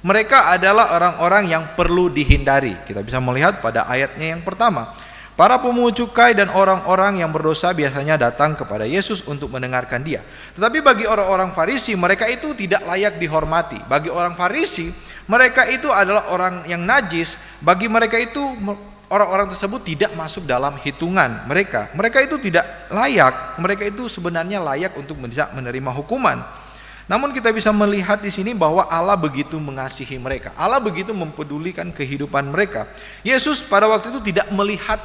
Mereka adalah orang-orang yang perlu dihindari. Kita bisa melihat pada ayatnya yang pertama. Para pemungut cukai dan orang-orang yang berdosa biasanya datang kepada Yesus untuk mendengarkan Dia. Tetapi bagi orang-orang Farisi, mereka itu tidak layak dihormati. Bagi orang Farisi, mereka itu adalah orang yang najis. Bagi mereka itu, orang-orang tersebut tidak masuk dalam hitungan mereka. Mereka itu tidak layak. Mereka itu sebenarnya layak untuk menerima hukuman. Namun kita bisa melihat di sini bahwa Allah begitu mengasihi mereka. Allah begitu mempedulikan kehidupan mereka. Yesus pada waktu itu tidak melihat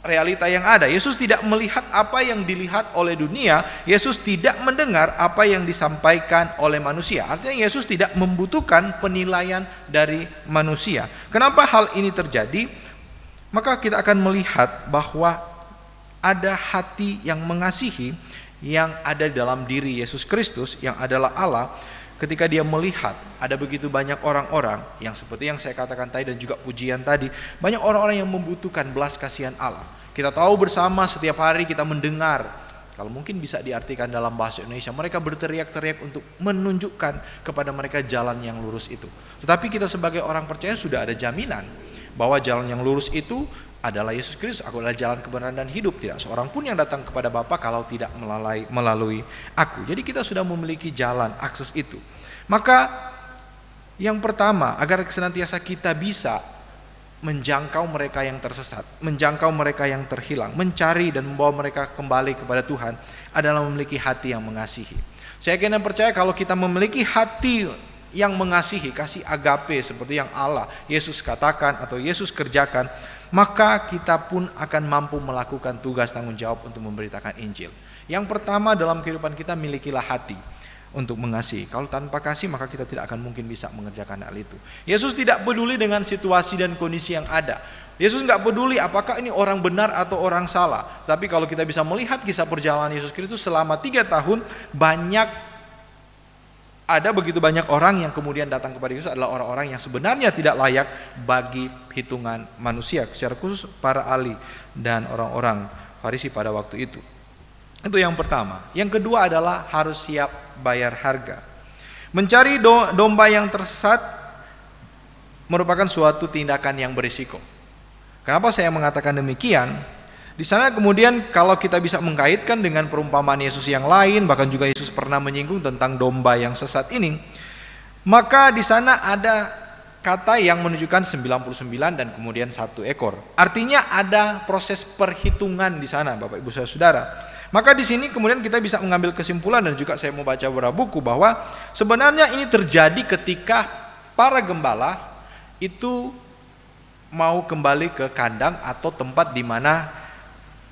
realita yang ada. Yesus tidak melihat apa yang dilihat oleh dunia. Yesus tidak mendengar apa yang disampaikan oleh manusia. Artinya Yesus tidak membutuhkan penilaian dari manusia. Kenapa hal ini terjadi? Maka kita akan melihat bahwa ada hati yang mengasihi yang ada dalam diri Yesus Kristus yang adalah Allah. Ketika Dia melihat ada begitu banyak orang-orang yang seperti yang saya katakan tadi dan juga pujian tadi, banyak orang-orang yang membutuhkan belas kasihan Allah. Kita tahu bersama setiap hari kita mendengar, kalau mungkin bisa diartikan dalam bahasa Indonesia, mereka berteriak-teriak untuk menunjukkan kepada mereka jalan yang lurus itu. Tetapi kita sebagai orang percaya sudah ada jaminan bahwa jalan yang lurus itu adalah Yesus Kristus. Aku adalah jalan kebenaran dan hidup. Tidak seorang pun yang datang kepada Bapa kalau tidak melalui aku. Jadi kita sudah memiliki jalan akses itu. Maka yang pertama, agar senantiasa kita bisa menjangkau mereka yang tersesat, menjangkau mereka yang terhilang, mencari dan membawa mereka kembali kepada Tuhan, adalah memiliki hati yang mengasihi. Saya yakin dan percaya kalau kita memiliki hati yang mengasihi, kasih agape seperti yang Allah, Yesus katakan atau Yesus kerjakan, maka kita pun akan mampu melakukan tugas tanggung jawab untuk memberitakan Injil. Yang pertama dalam kehidupan kita, milikilah hati untuk mengasihi. Kalau tanpa kasih maka kita tidak akan mungkin bisa mengerjakan hal itu. Yesus tidak peduli dengan situasi dan kondisi yang ada. Yesus nggak peduli apakah ini orang benar atau orang salah. Tapi kalau kita bisa melihat kisah perjalanan Yesus Kristus selama 3 tahun, ada begitu banyak orang yang kemudian datang kepada Yesus adalah orang-orang yang sebenarnya tidak layak bagi hitungan manusia, secara khusus para ahli dan orang-orang Farisi pada waktu itu. Itu yang pertama. Yang kedua adalah harus siap bayar harga. Mencari domba yang tersesat merupakan suatu tindakan yang berisiko. Kenapa saya mengatakan demikian? Di sana kemudian kalau kita bisa mengkaitkan dengan perumpamaan Yesus yang lain, bahkan juga Yesus pernah menyinggung tentang domba yang sesat ini, maka di sana ada kata yang menunjukkan 99 dan kemudian 1 ekor. Artinya ada proses perhitungan di sana, Bapak Ibu Saudara. Maka di sini kemudian kita bisa mengambil kesimpulan, dan juga saya mau baca beberapa buku, bahwa sebenarnya ini terjadi ketika para gembala itu mau kembali ke kandang atau tempat di mana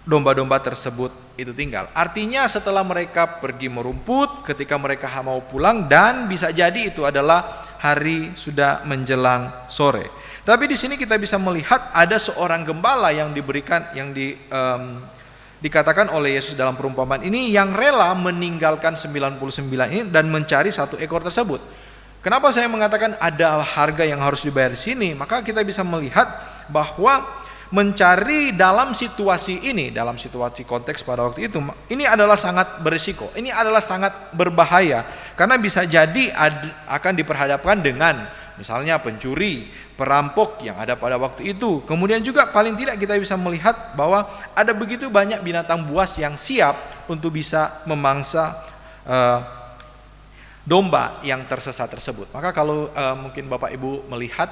domba-domba tersebut itu tinggal. Artinya setelah mereka pergi merumput, ketika mereka mau pulang, dan bisa jadi itu adalah hari sudah menjelang sore. Tapi di sini kita bisa melihat ada seorang gembala yang dikatakan oleh Yesus dalam perumpamaan ini, yang rela meninggalkan 99 ini dan mencari 1 ekor tersebut. Kenapa saya mengatakan ada harga yang harus dibayar di sini? Maka kita bisa melihat bahwa mencari dalam situasi ini, dalam situasi konteks pada waktu itu, ini adalah sangat berisiko, ini adalah sangat berbahaya, karena bisa jadi akan diperhadapkan dengan misalnya pencuri, perampok yang ada pada waktu itu. Kemudian juga paling tidak kita bisa melihat bahwa ada begitu banyak binatang buas yang siap untuk bisa memangsa domba yang tersesat tersebut. Maka kalau mungkin Bapak Ibu melihat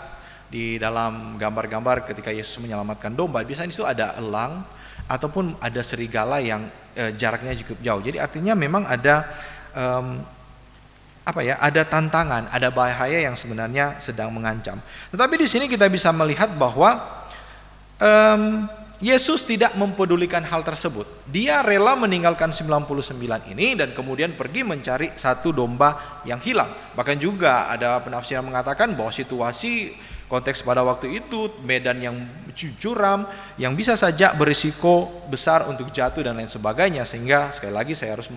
di dalam gambar-gambar ketika Yesus menyelamatkan domba, biasanya itu ada elang ataupun ada serigala yang jaraknya cukup jauh. Jadi artinya memang ada ada tantangan, ada bahaya yang sebenarnya sedang mengancam. Tetapi di sini kita bisa melihat bahwa Yesus tidak mempedulikan hal tersebut. Dia rela meninggalkan 99 ini dan kemudian pergi mencari satu domba yang hilang. Bahkan juga ada penafsiran mengatakan bahwa situasi konteks pada waktu itu medan yang curam, yang bisa saja berisiko besar untuk jatuh dan lain sebagainya. Sehingga sekali lagi saya harus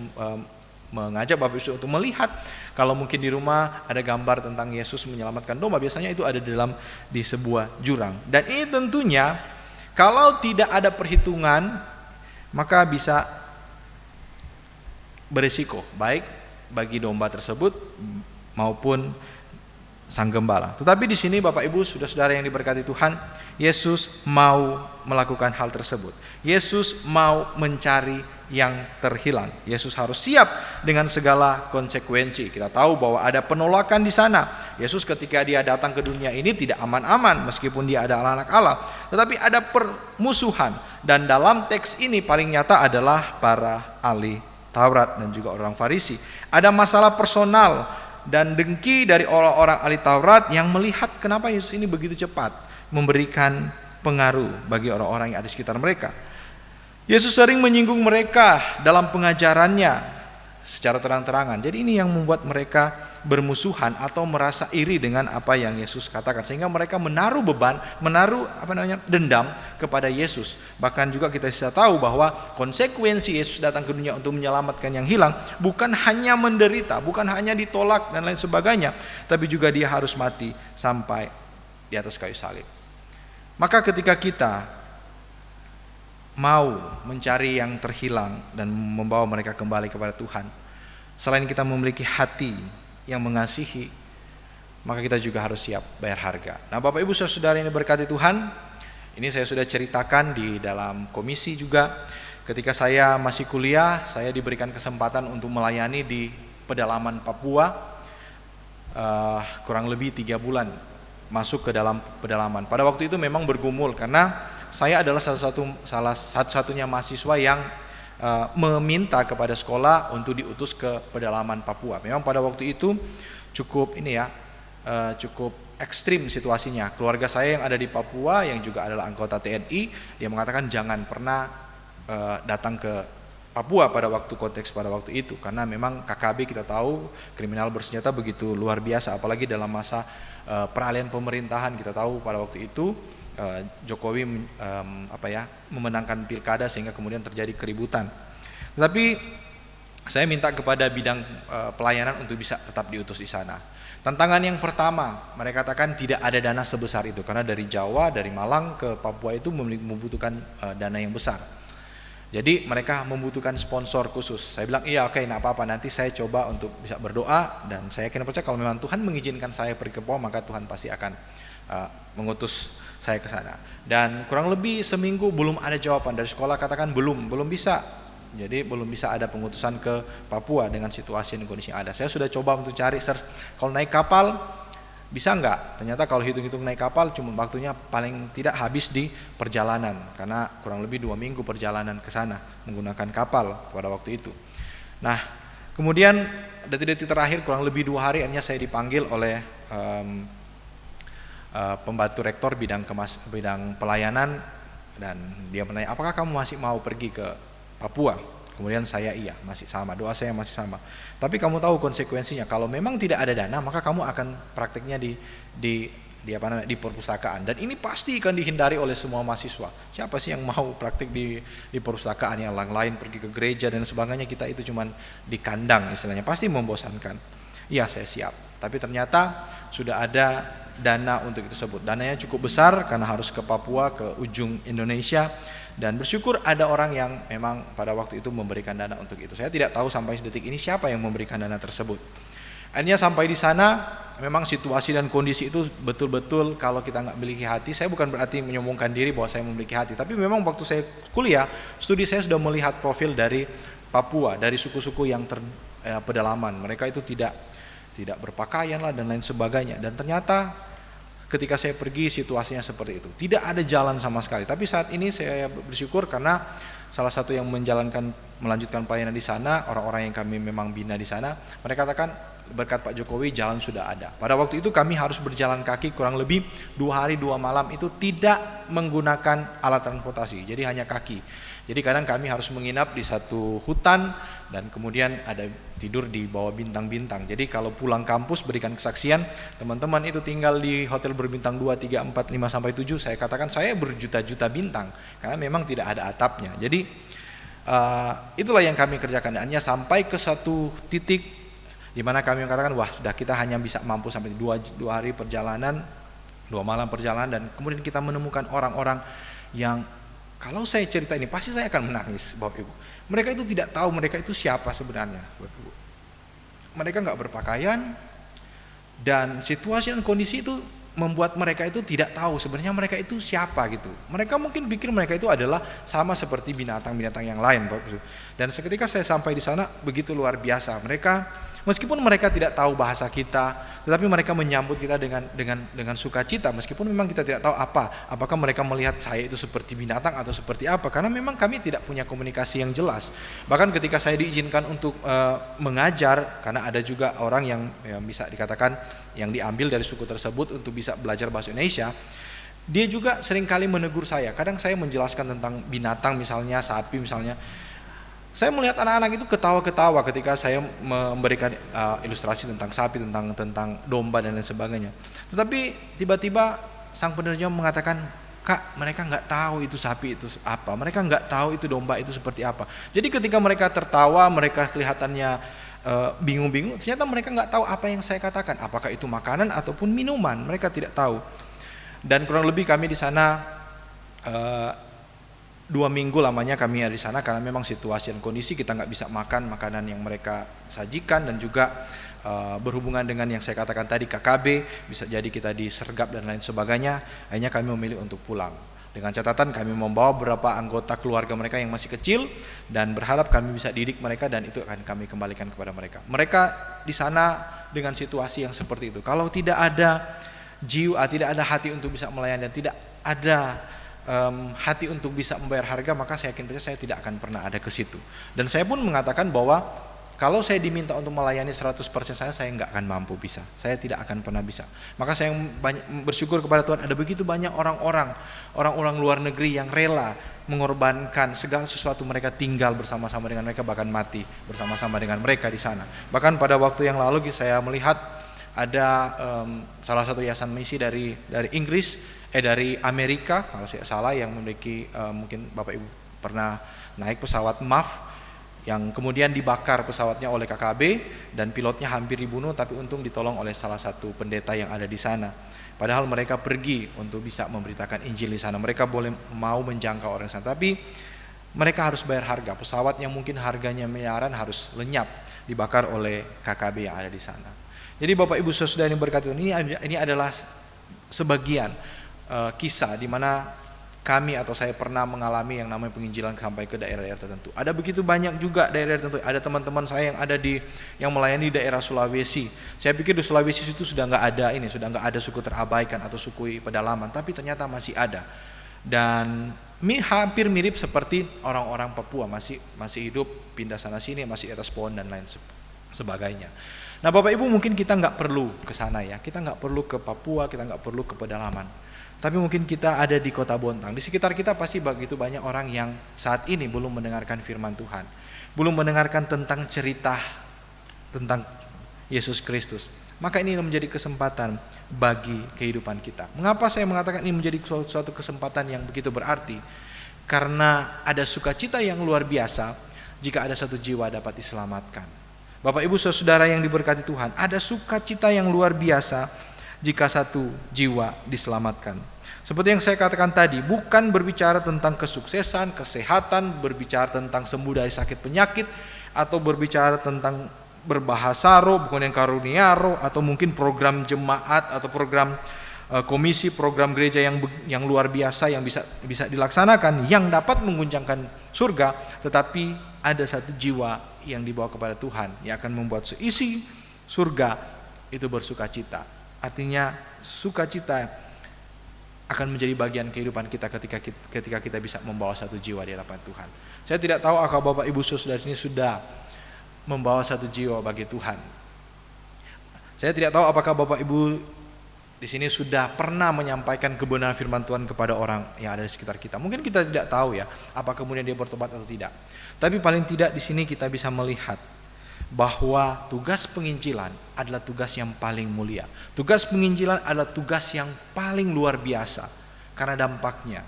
mengajak Bapak Ibu untuk melihat, kalau mungkin di rumah ada gambar tentang Yesus menyelamatkan domba, biasanya itu ada di sebuah jurang. Dan ini tentunya kalau tidak ada perhitungan, maka bisa berisiko baik bagi domba tersebut maupun sang gembala. Tetapi di sini Bapak Ibu saudara-saudara yang diberkati Tuhan, Yesus mau melakukan hal tersebut. Yesus mau mencari yang terhilang. Yesus harus siap dengan segala konsekuensi. Kita tahu bahwa ada penolakan di sana. Yesus ketika dia datang ke dunia ini tidak aman-aman meskipun dia adalah anak Allah. Tetapi ada permusuhan, dan dalam teks ini paling nyata adalah para ahli Taurat dan juga orang Farisi. Ada masalah personal dan dengki dari orang-orang ahli Taurat yang melihat kenapa Yesus ini begitu cepat memberikan pengaruh bagi orang-orang yang ada di sekitar mereka. Yesus sering menyinggung mereka dalam pengajarannya secara terang-terangan. Jadi ini yang membuat mereka bermusuhan atau merasa iri dengan apa yang Yesus katakan, sehingga mereka menaruh beban, menaruh dendam kepada Yesus. Bahkan juga kita bisa tahu bahwa konsekuensi Yesus datang ke dunia untuk menyelamatkan yang hilang bukan hanya menderita, bukan hanya ditolak dan lain sebagainya, tapi juga dia harus mati sampai di atas kayu salib. Maka ketika kita mau mencari yang terhilang dan membawa mereka kembali kepada Tuhan, selain kita memiliki hati yang mengasihi, maka kita juga harus siap bayar harga. Nah, Bapak Ibu saudara yang diberkati Tuhan, ini saya sudah ceritakan di dalam komisi juga. Ketika saya masih kuliah, saya diberikan kesempatan untuk melayani di pedalaman Papua, kurang lebih 3 bulan masuk ke dalam pedalaman. Pada waktu itu memang bergumul karena saya adalah salah satu-satunya mahasiswa yang meminta kepada sekolah untuk diutus ke pedalaman Papua. Memang pada waktu itu cukup cukup ekstrim situasinya. Keluarga saya yang ada di Papua yang juga adalah anggota TNI, dia mengatakan jangan pernah datang ke Papua pada waktu itu, karena memang KKB kita tahu kriminal bersenjata begitu luar biasa, apalagi dalam masa peralihan pemerintahan. Kita tahu pada waktu itu Jokowi memenangkan pilkada sehingga kemudian terjadi keributan. Tetapi saya minta kepada bidang pelayanan untuk bisa tetap diutus di sana. Tantangan yang pertama, mereka katakan tidak ada dana sebesar itu, karena dari Jawa, dari Malang ke Papua itu membutuhkan dana yang besar. Jadi mereka membutuhkan sponsor khusus. Saya bilang iya, oke, enggak apa-apa, nanti saya coba untuk bisa berdoa, dan saya yakin percaya kalau memang Tuhan mengizinkan saya pergi ke Papua, maka Tuhan pasti akan mengutus saya ke sana. Dan kurang lebih seminggu belum ada jawaban dari sekolah, katakan belum bisa. Jadi belum bisa ada pengutusan ke Papua dengan situasi dan kondisi yang ada. Saya sudah coba untuk cari search, kalau naik kapal bisa enggak? Ternyata kalau hitung-hitung naik kapal cuma waktunya paling tidak habis di perjalanan, karena kurang lebih 2 minggu perjalanan ke sana menggunakan kapal pada waktu itu. Nah, kemudian detik-detik terakhir kurang lebih 2 hari akhirnya saya dipanggil oleh pembantu rektor bidang pelayanan, dan dia menanya, apakah kamu masih mau pergi ke Papua? Kemudian saya iya, masih sama, doa saya masih sama. Tapi kamu tahu konsekuensinya, kalau memang tidak ada dana, maka kamu akan praktiknya di perpustakaan, dan ini pasti akan dihindari oleh semua mahasiswa. Siapa sih yang mau praktik di perpustakaan? Yang lain pergi ke gereja dan sebagainya, kita itu cuman di kandang istilahnya, pasti membosankan. Iya, saya siap. Tapi ternyata sudah ada dana untuk itu tersebut. Dananya cukup besar karena harus ke Papua, ke ujung Indonesia, dan bersyukur ada orang yang memang pada waktu itu memberikan dana untuk itu. Saya tidak tahu sampai detik ini siapa yang memberikan dana tersebut. Akhirnya sampai di sana, memang situasi dan kondisi itu betul-betul kalau kita nggak memiliki hati. Saya bukan berarti menyombongkan diri bahwa saya memiliki hati, tapi memang waktu saya kuliah, studi saya sudah melihat profil dari Papua, dari suku-suku yang pedalaman. Mereka itu tidak berpakaian lah dan lain sebagainya. Dan ternyata ketika saya pergi situasinya seperti itu, tidak ada jalan sama sekali. Tapi saat ini saya bersyukur karena salah satu yang melanjutkan pelayanan di sana, orang-orang yang kami memang bina di sana, mereka katakan berkat Pak Jokowi jalan sudah ada. Pada waktu itu kami harus berjalan kaki kurang lebih 2 hari 2 malam itu tidak menggunakan alat transportasi, jadi hanya kaki. Jadi kadang kami harus menginap di satu hutan dan kemudian ada tidur di bawah bintang-bintang. Jadi kalau pulang kampus berikan kesaksian, teman-teman itu tinggal di hotel berbintang 2, 3, 4, 5 sampai 7, saya katakan saya berjuta-juta bintang karena memang tidak ada atapnya. Jadi itulah yang kami kerjakan, dan hanya sampai ke satu titik di mana kami mengatakan wah sudah, kita hanya bisa mampu sampai 2 hari perjalanan, 2 malam perjalanan, dan kemudian kita menemukan orang-orang yang kalau saya cerita ini pasti saya akan menangis, Bapak Ibu. Mereka itu tidak tahu mereka itu siapa sebenarnya, Bapak Ibu. Mereka nggak berpakaian, dan situasi dan kondisi itu membuat mereka itu tidak tahu sebenarnya mereka itu siapa gitu. Mereka mungkin pikir mereka itu adalah sama seperti binatang-binatang yang lain, Bapak Ibu. Dan seketika saya sampai di sana begitu luar biasa. Mereka meskipun mereka tidak tahu bahasa kita, tetapi mereka menyambut kita dengan sukacita. Meskipun memang kita tidak tahu apakah mereka melihat saya itu seperti binatang atau seperti apa, karena memang kami tidak punya komunikasi yang jelas. Bahkan ketika saya diizinkan untuk mengajar, karena ada juga orang yang bisa dikatakan yang diambil dari suku tersebut untuk bisa belajar bahasa Indonesia, dia juga seringkali menegur saya. Kadang saya menjelaskan tentang binatang, misalnya sapi misalnya. Saya melihat anak-anak itu ketawa-ketawa ketika saya memberikan ilustrasi tentang sapi, tentang domba dan lain sebagainya. Tetapi tiba-tiba sang penerjemah mengatakan, Kak, mereka nggak tahu itu sapi itu apa, mereka nggak tahu itu domba itu seperti apa. Jadi ketika mereka tertawa, mereka kelihatannya bingung-bingung, ternyata mereka nggak tahu apa yang saya katakan, apakah itu makanan ataupun minuman, mereka tidak tahu. Dan kurang lebih kami di sana 2 minggu lamanya kami ada di sana, karena memang situasi dan kondisi kita nggak bisa makan makanan yang mereka sajikan, dan juga berhubungan dengan yang saya katakan tadi KKB, bisa jadi kita disergap dan lain sebagainya. Akhirnya kami memilih untuk pulang dengan catatan kami membawa beberapa anggota keluarga mereka yang masih kecil, dan berharap kami bisa didik mereka, dan itu akan kami kembalikan kepada mereka. Mereka di sana dengan situasi yang seperti itu, kalau tidak ada jiwa, tidak ada hati untuk bisa melayani, dan tidak ada hati untuk bisa membayar harga, maka saya yakin saya tidak akan pernah ada ke situ. Dan saya pun mengatakan bahwa kalau saya diminta untuk melayani 100% saya nggak akan mampu bisa, saya tidak akan pernah bisa. Maka saya bersyukur kepada Tuhan, ada begitu banyak orang-orang luar negeri yang rela mengorbankan segala sesuatu, mereka tinggal bersama-sama dengan mereka, bahkan mati bersama-sama dengan mereka di sana. Bahkan pada waktu yang lalu saya melihat ada salah satu yayasan misi dari Inggris, dari Amerika kalau saya salah, yang memiliki mungkin Bapak Ibu pernah naik pesawat MAF yang kemudian dibakar pesawatnya oleh KKB dan pilotnya hampir dibunuh, tapi untung ditolong oleh salah satu pendeta yang ada di sana. Padahal mereka pergi untuk bisa memberitakan Injil di sana, mereka mau menjangkau orang sana, tapi mereka harus bayar harga. Pesawat yang mungkin harganya miliaran harus lenyap, dibakar oleh KKB yang ada di sana. Jadi Bapak Ibu Saudara yang berkati, ini adalah sebagian kisah di mana kami atau saya pernah mengalami yang namanya penginjilan sampai ke daerah-daerah tertentu. Ada begitu banyak juga daerah tertentu. Ada teman-teman saya yang melayani di daerah Sulawesi. Saya pikir di Sulawesi itu sudah nggak ada suku terabaikan atau suku pedalaman, tapi ternyata masih ada. Dan hampir mirip seperti orang-orang Papua, masih hidup, pindah sana sini, masih di atas pohon dan lain sebagainya. Nah Bapak Ibu, mungkin kita nggak perlu ke sana ya, kita nggak perlu ke Papua, kita nggak perlu ke pedalaman. Tapi mungkin kita ada di Kota Bontang, di sekitar kita pasti begitu banyak orang yang saat ini belum mendengarkan firman Tuhan, belum mendengarkan tentang cerita tentang Yesus Kristus. Maka ini menjadi kesempatan bagi kehidupan kita. Mengapa saya mengatakan ini menjadi suatu kesempatan yang begitu berarti? Karena ada sukacita yang luar biasa jika ada satu jiwa dapat diselamatkan. Bapak Ibu Saudara yang diberkati Tuhan, ada sukacita yang luar biasa jika satu jiwa diselamatkan. Seperti yang saya katakan tadi, bukan berbicara tentang kesuksesan, kesehatan, berbicara tentang sembuh dari sakit penyakit, atau berbicara tentang berbahasa roh, bukan yang karunia roh, atau mungkin program jemaat atau program komisi, program gereja yang luar biasa yang bisa dilaksanakan, yang dapat mengguncangkan surga. Tetapi ada satu jiwa yang dibawa kepada Tuhan yang akan membuat seisi surga itu bersukacita. Artinya sukacita akan menjadi bagian kehidupan kita ketika kita bisa membawa satu jiwa di hadapan Tuhan. Saya tidak tahu apakah Bapak Ibu Saudara sini sudah membawa satu jiwa bagi Tuhan. Saya tidak tahu apakah Bapak Ibu di sini sudah pernah menyampaikan kebenaran firman Tuhan kepada orang yang ada di sekitar kita. Mungkin kita tidak tahu ya, apa kemudian dia bertobat atau tidak. Tapi paling tidak di sini kita bisa melihat bahwa tugas penginjilan adalah tugas yang paling mulia. Tugas penginjilan adalah tugas yang paling luar biasa, karena dampaknya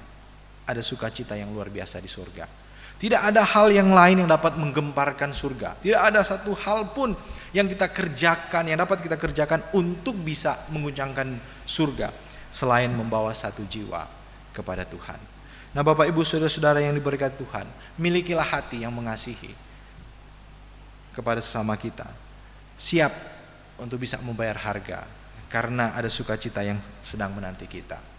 ada sukacita yang luar biasa di surga. Tidak ada hal yang lain yang dapat menggemparkan surga. Tidak ada satu hal pun yang kita kerjakan, yang dapat kita kerjakan untuk bisa menguncangkan surga selain membawa satu jiwa kepada Tuhan. Nah, Bapak Ibu saudara-saudara yang diberkati Tuhan, milikilah hati yang mengasihi kepada sesama kita, siap untuk bisa membayar harga karena ada sukacita yang sedang menanti kita.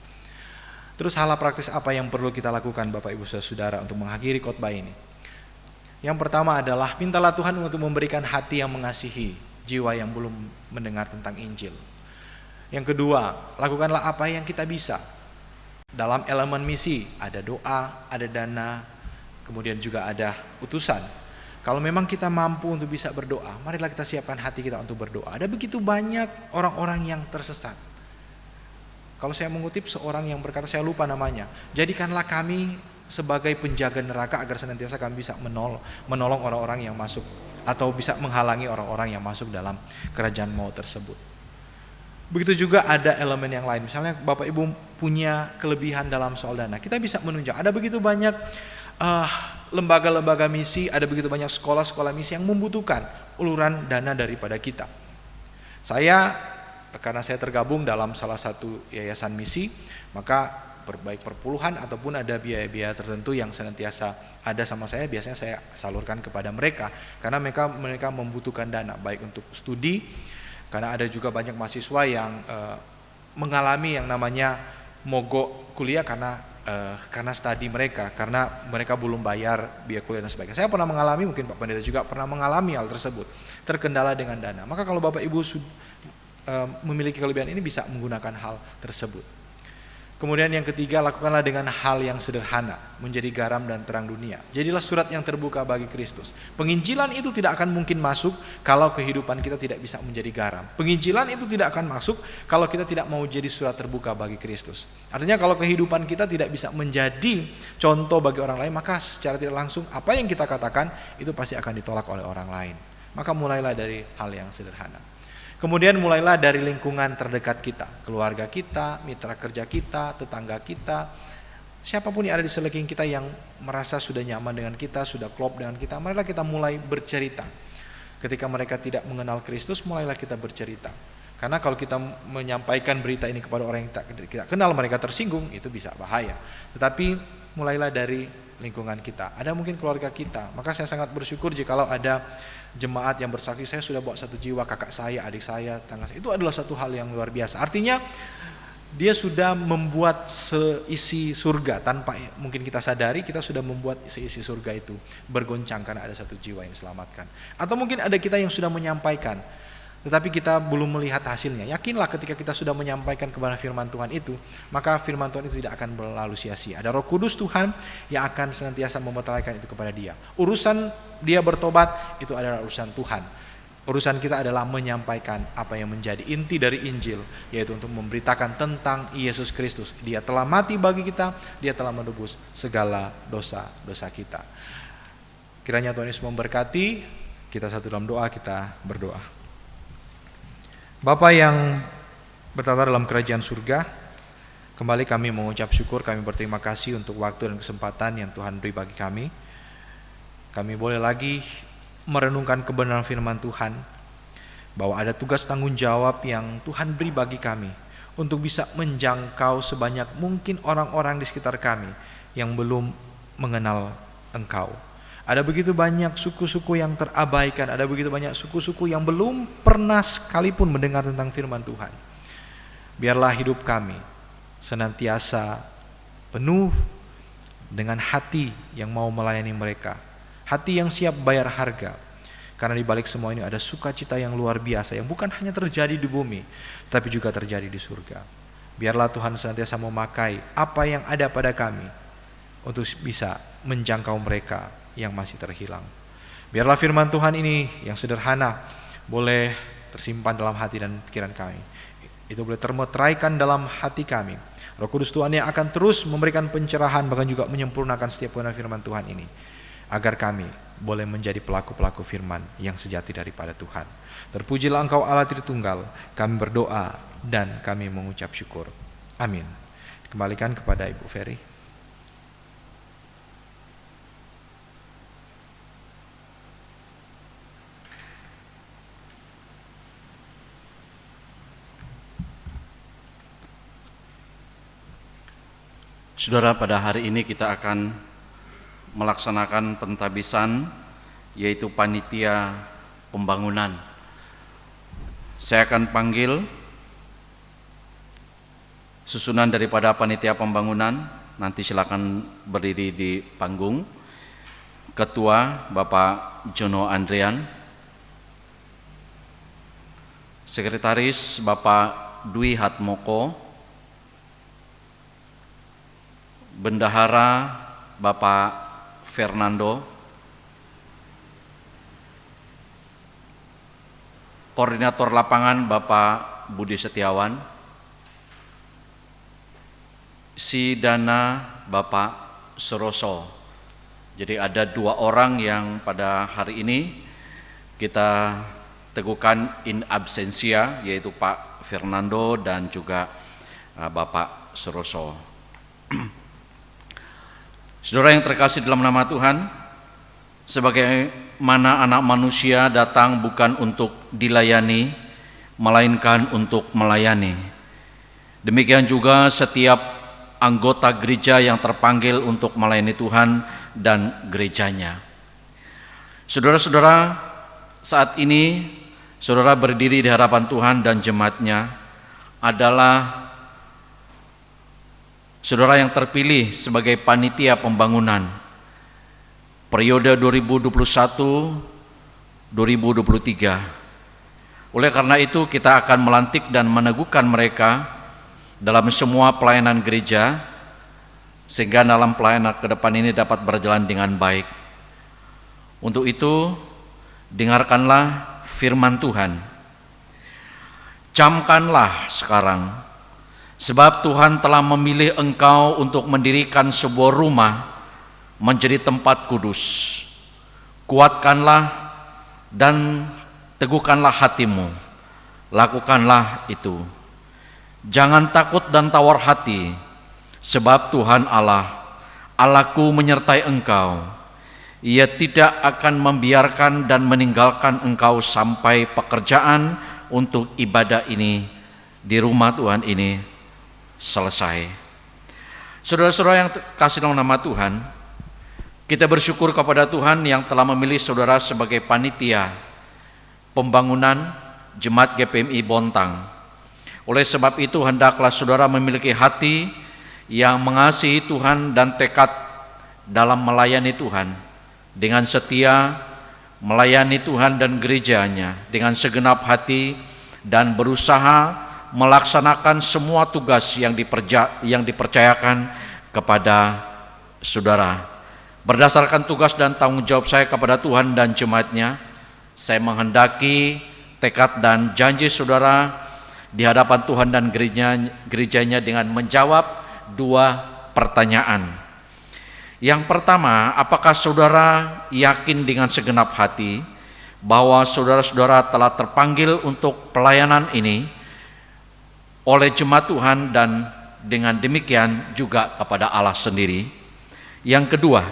Terus hal praktis apa yang perlu kita lakukan Bapak Ibu saudara untuk mengakhiri khotbah ini? Yang pertama adalah mintalah Tuhan untuk memberikan hati yang mengasihi jiwa yang belum mendengar tentang Injil. Yang kedua, lakukanlah apa yang kita bisa. Dalam elemen misi ada doa, ada dana, kemudian juga ada utusan. Kalau memang kita mampu untuk bisa berdoa, marilah kita siapkan hati kita untuk berdoa. Ada begitu banyak orang-orang yang tersesat. Kalau saya mengutip seorang yang berkata, saya lupa namanya, jadikanlah kami sebagai penjaga neraka agar senantiasa kami bisa menolong orang-orang yang masuk atau bisa menghalangi orang-orang yang masuk dalam kerajaan maut tersebut. Begitu juga ada elemen yang lain, misalnya Bapak Ibu punya kelebihan dalam soal dana, kita bisa menunjang. Ada begitu banyak lembaga-lembaga misi, ada begitu banyak sekolah-sekolah misi yang membutuhkan uluran dana daripada kita. Karena saya tergabung dalam salah satu yayasan misi, maka berbaik perpuluhan ataupun ada biaya-biaya tertentu yang senantiasa ada sama saya, biasanya saya salurkan kepada mereka karena mereka membutuhkan dana baik untuk studi, karena ada juga banyak mahasiswa yang mengalami yang namanya mogok kuliah karena studi mereka, karena mereka belum bayar biaya kuliah dan sebagainya. Saya pernah mengalami, mungkin Pak Pendeta juga pernah mengalami hal tersebut, terkendala dengan dana. Maka kalau Bapak Ibu memiliki kelebihan ini, bisa menggunakan hal tersebut. Kemudian yang ketiga, lakukanlah dengan hal yang sederhana, menjadi garam dan terang dunia. Jadilah surat yang terbuka bagi Kristus. Penginjilan itu tidak akan mungkin masuk kalau kehidupan kita tidak bisa menjadi garam. Penginjilan itu tidak akan masuk kalau kita tidak mau jadi surat terbuka bagi Kristus. Artinya kalau kehidupan kita tidak bisa menjadi contoh bagi orang lain, maka secara tidak langsung apa yang kita katakan itu pasti akan ditolak oleh orang lain. Maka mulailah dari hal yang sederhana. Kemudian mulailah dari lingkungan terdekat kita, keluarga kita, mitra kerja kita, tetangga kita, siapapun yang ada di sekeliling kita yang merasa sudah nyaman dengan kita, sudah klop dengan kita, marilah kita mulai bercerita. Ketika mereka tidak mengenal Kristus, mulailah kita bercerita. Karena kalau kita menyampaikan berita ini kepada orang yang tidak kenal, mereka tersinggung, itu bisa bahaya. Tetapi mulailah dari lingkungan kita. Ada mungkin keluarga kita, maka saya sangat bersyukur jikalau ada jemaat yang bersaksi, saya sudah bawa satu jiwa, kakak saya, adik saya, tetangga saya. Itu adalah satu hal yang luar biasa. Artinya dia sudah membuat seisi surga tanpa mungkin kita sadari, kita sudah membuat seisi surga itu bergoncang karena ada satu jiwa yang diselamatkan. Atau mungkin ada kita yang sudah menyampaikan, tetapi kita belum melihat hasilnya. Yakinlah ketika kita sudah menyampaikan kepada firman Tuhan itu, maka firman Tuhan itu tidak akan berlalu sia-sia. Ada Roh Kudus Tuhan yang akan senantiasa memeteraikan itu kepada dia. Urusan dia bertobat itu adalah urusan Tuhan. Urusan kita adalah menyampaikan apa yang menjadi inti dari Injil, yaitu untuk memberitakan tentang Yesus Kristus. Dia telah mati bagi kita, dia telah menebus segala dosa-dosa kita. Kiranya Tuhan Yesus memberkati. Kita satu dalam doa, kita berdoa. Bapa yang bertata dalam kerajaan surga, kembali kami mengucap syukur, kami berterima kasih untuk waktu dan kesempatan yang Tuhan beri bagi kami. Kami boleh lagi merenungkan kebenaran firman Tuhan, bahwa ada tugas tanggung jawab yang Tuhan beri bagi kami untuk bisa menjangkau sebanyak mungkin orang-orang di sekitar kami yang belum mengenal Engkau. Ada begitu banyak suku-suku yang terabaikan, ada begitu banyak suku-suku yang belum pernah sekalipun mendengar tentang firman Tuhan. Biarlah hidup kami senantiasa penuh dengan hati yang mau melayani mereka, hati yang siap bayar harga. Karena di balik semua ini ada sukacita yang luar biasa yang bukan hanya terjadi di bumi, tapi juga terjadi di surga. Biarlah Tuhan senantiasa memakai apa yang ada pada kami untuk bisa menjangkau mereka yang masih terhilang. Biarlah firman Tuhan ini yang sederhana boleh tersimpan dalam hati dan pikiran kami, itu boleh termeteraikan dalam hati kami. Roh Kudus Tuhan yang akan terus memberikan pencerahan, bahkan juga menyempurnakan setiap kebenaran firman Tuhan ini, agar kami boleh menjadi pelaku-pelaku firman yang sejati daripada Tuhan. Terpujilah Engkau Allah Tritunggal. Kami berdoa dan kami mengucap syukur. Amin. Kembalikan kepada Ibu Ferry. Saudara, pada hari ini kita akan melaksanakan pentabisan, yaitu panitia pembangunan. Saya akan panggil susunan daripada panitia pembangunan, nanti silakan berdiri di panggung. Ketua Bapak Jono Andrian, Sekretaris Bapak Dwi Hatmoko, Bendahara Bapak Fernando, Koordinator Lapangan Bapak Budi Setiawan, Sidana Bapak Suroso. Jadi ada 2 orang yang pada hari ini kita teguhkan in absentia, yaitu Pak Fernando dan juga Bapak Suroso. Saudara yang terkasih dalam nama Tuhan, sebagaimana anak manusia datang bukan untuk dilayani, melainkan untuk melayani. Demikian juga setiap anggota gereja yang terpanggil untuk melayani Tuhan dan gerejanya. Saudara-saudara, saat ini saudara berdiri di hadapan Tuhan dan jemaatnya adalah saudara yang terpilih sebagai panitia pembangunan periode 2021-2023. Oleh karena itu kita akan melantik dan meneguhkan mereka dalam semua pelayanan gereja, sehingga dalam pelayanan ke depan ini dapat berjalan dengan baik. Untuk itu, dengarkanlah firman Tuhan. Camkanlah sekarang, sebab Tuhan telah memilih engkau untuk mendirikan sebuah rumah menjadi tempat kudus. Kuatkanlah dan teguhkanlah hatimu. Lakukanlah itu. Jangan takut dan tawar hati, sebab Tuhan Allah, Allahku menyertai engkau. Ia tidak akan membiarkan dan meninggalkan engkau sampai pekerjaan untuk ibadah ini di rumah Tuhan ini selesai. Saudara-saudara yang kasih dalam nama Tuhan, kita bersyukur kepada Tuhan yang telah memilih saudara sebagai panitia pembangunan Jemaat GPMI Bontang. Oleh sebab itu, hendaklah saudara memiliki hati yang mengasihi Tuhan dan tekad dalam melayani Tuhan, dengan setia melayani Tuhan dan gerejanya dengan segenap hati, dan berusaha melaksanakan semua tugas yang dipercayakan kepada saudara. Berdasarkan tugas dan tanggung jawab saya kepada Tuhan dan jemaatnya, saya menghendaki tekad dan janji saudara di hadapan Tuhan dan gerejanya dengan menjawab 2 pertanyaan. Yang pertama, apakah saudara yakin dengan segenap hati bahwa saudara-saudara telah terpanggil untuk pelayanan ini oleh jemaat Tuhan dan dengan demikian juga kepada Allah sendiri? Yang kedua,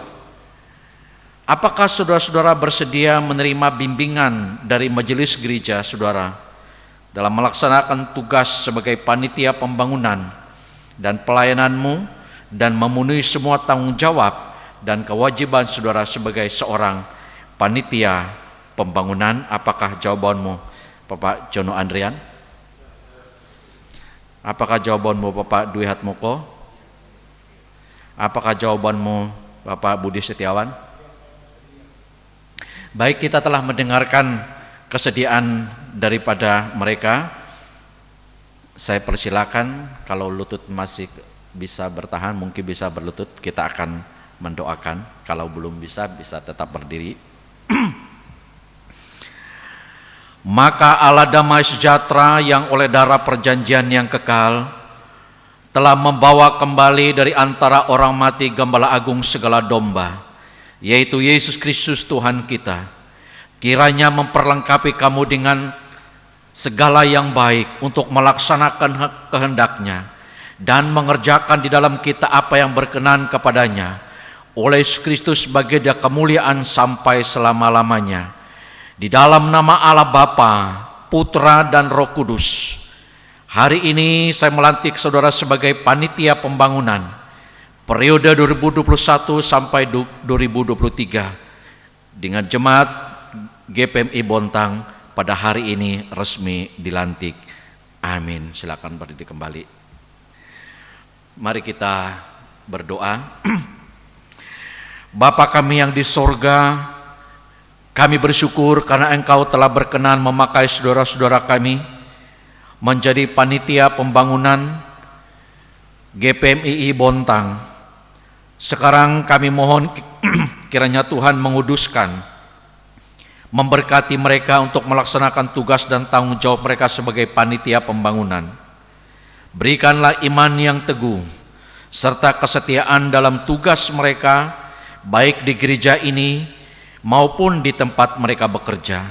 apakah saudara-saudara bersedia menerima bimbingan dari majelis gereja saudara dalam melaksanakan tugas sebagai panitia pembangunan dan pelayananmu, dan memenuhi semua tanggung jawab dan kewajiban saudara sebagai seorang panitia pembangunan? Apakah jawabanmu Bapak Jono Andrian? Apakah jawabanmu Bapak Dwi Hatmoko? Apakah jawabanmu Bapak Budi Setiawan? Baik, kita telah mendengarkan kesediaan daripada mereka. Saya persilakan, kalau lutut masih bisa bertahan, mungkin bisa berlutut, kita akan mendoakan. Kalau belum bisa tetap berdiri. Maka Allah damai sejahtera yang oleh darah perjanjian yang kekal telah membawa kembali dari antara orang mati Gembala Agung segala domba, yaitu Yesus Kristus Tuhan kita. Kiranya memperlengkapi kamu dengan segala yang baik untuk melaksanakan kehendak-Nya dan mengerjakan di dalam kita apa yang berkenan kepadanya, oleh Yesus Kristus sebagai dia kemuliaan sampai selama-lamanya. Di dalam nama Allah Bapa, Putra dan Roh Kudus, hari ini saya melantik saudara sebagai panitia pembangunan periode 2021 sampai 2023 dengan jemaat GPMI Bontang pada hari ini resmi dilantik. Amin. Silakan berdiri kembali. Mari kita berdoa. Bapa kami yang di sorga, kami bersyukur karena Engkau telah berkenan memakai saudara-saudara kami menjadi panitia pembangunan GPMI Bontang. Sekarang kami mohon kiranya Tuhan menguduskan, memberkati mereka untuk melaksanakan tugas dan tanggung jawab mereka sebagai panitia pembangunan. Berikanlah iman yang teguh serta kesetiaan dalam tugas mereka, baik di gereja ini maupun di tempat mereka bekerja.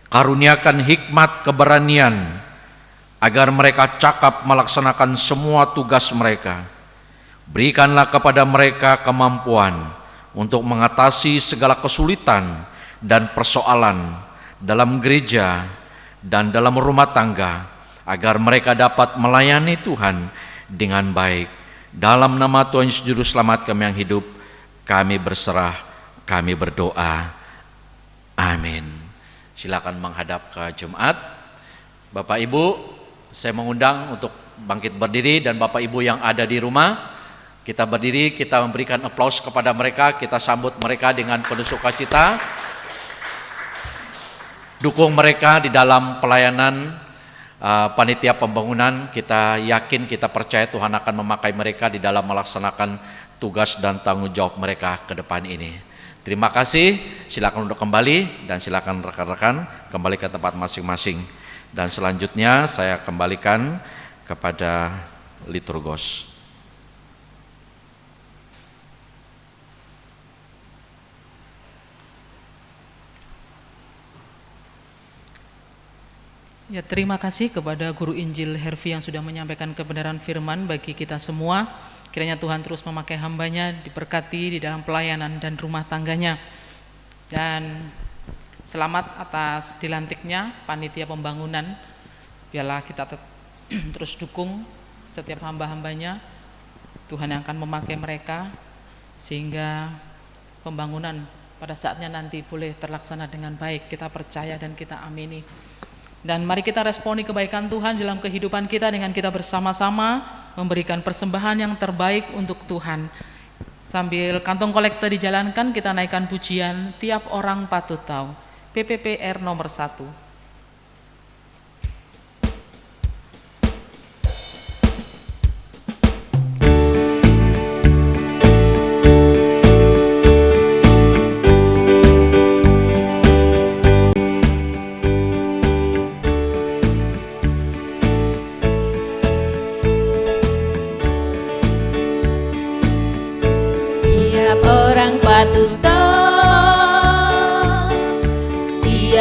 Karuniakan hikmat keberanian agar mereka cakap melaksanakan semua tugas mereka. Berikanlah kepada mereka kemampuan untuk mengatasi segala kesulitan dan persoalan dalam gereja dan dalam rumah tangga, agar mereka dapat melayani Tuhan dengan baik. Dalam nama Tuhan Yesus Juru Selamat kami yang hidup, kami berserah, kami berdoa. Amin. Silakan menghadap ke jemaat. Bapak Ibu, saya mengundang untuk bangkit berdiri, dan Bapak Ibu yang ada di rumah, kita berdiri, kita memberikan aplaus kepada mereka, kita sambut mereka dengan penuh sukacita. Dukung mereka di dalam pelayanan panitia pembangunan. Kita yakin, kita percaya Tuhan akan memakai mereka di dalam melaksanakan tugas dan tanggung jawab mereka ke depan ini. Terima kasih, silakan untuk kembali, dan silakan rekan-rekan kembali ke tempat masing-masing. Dan selanjutnya saya kembalikan kepada liturgos. Ya, terima kasih kepada Guru Injil Hervi yang sudah menyampaikan kebenaran firman bagi kita semua. Kiranya Tuhan terus memakai hambanya, diberkati di dalam pelayanan dan rumah tangganya. Dan selamat atas dilantiknya panitia pembangunan. Biarlah kita terus dukung setiap hamba-hambanya. Tuhan yang akan memakai mereka sehingga pembangunan pada saatnya nanti boleh terlaksana dengan baik. Kita percaya dan kita amini. Dan mari kita responi kebaikan Tuhan dalam kehidupan kita dengan kita bersama-sama memberikan persembahan yang terbaik untuk Tuhan. Sambil kantong kolektor dijalankan, kita naikkan pujian Tiap Orang Patut Tahu, PPPR nomor 1.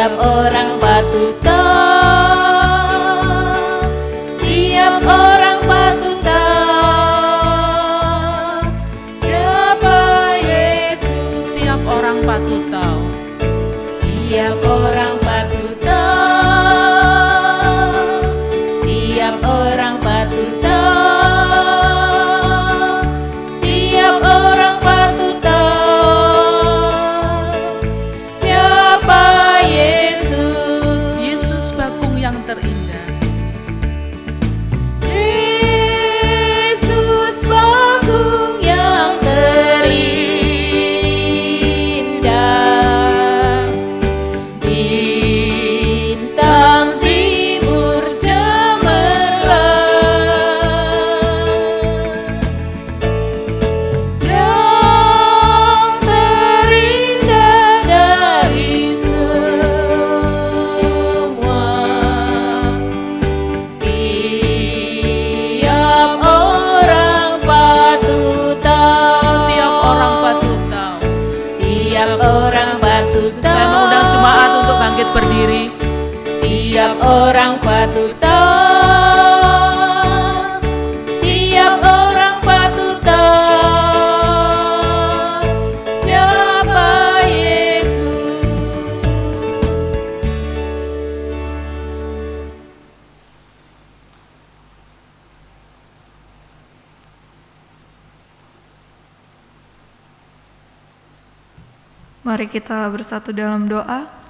Tiap orang patut tahu, tiap orang patut tahu siapa Yesus. Tiap orang patut tahu, tiap orang patut tahu, tiap orang patut tahu, tiap orang patut tahu siapa Yesus bakung yang terindah. Yesus bakung yang terindah, bintang timur cemerlang, yang terindah dari semua. berdiri. Tiap orang patut tahu, tiap orang patut tahu siapa Yesus. Mari kita bersatu dalam doa.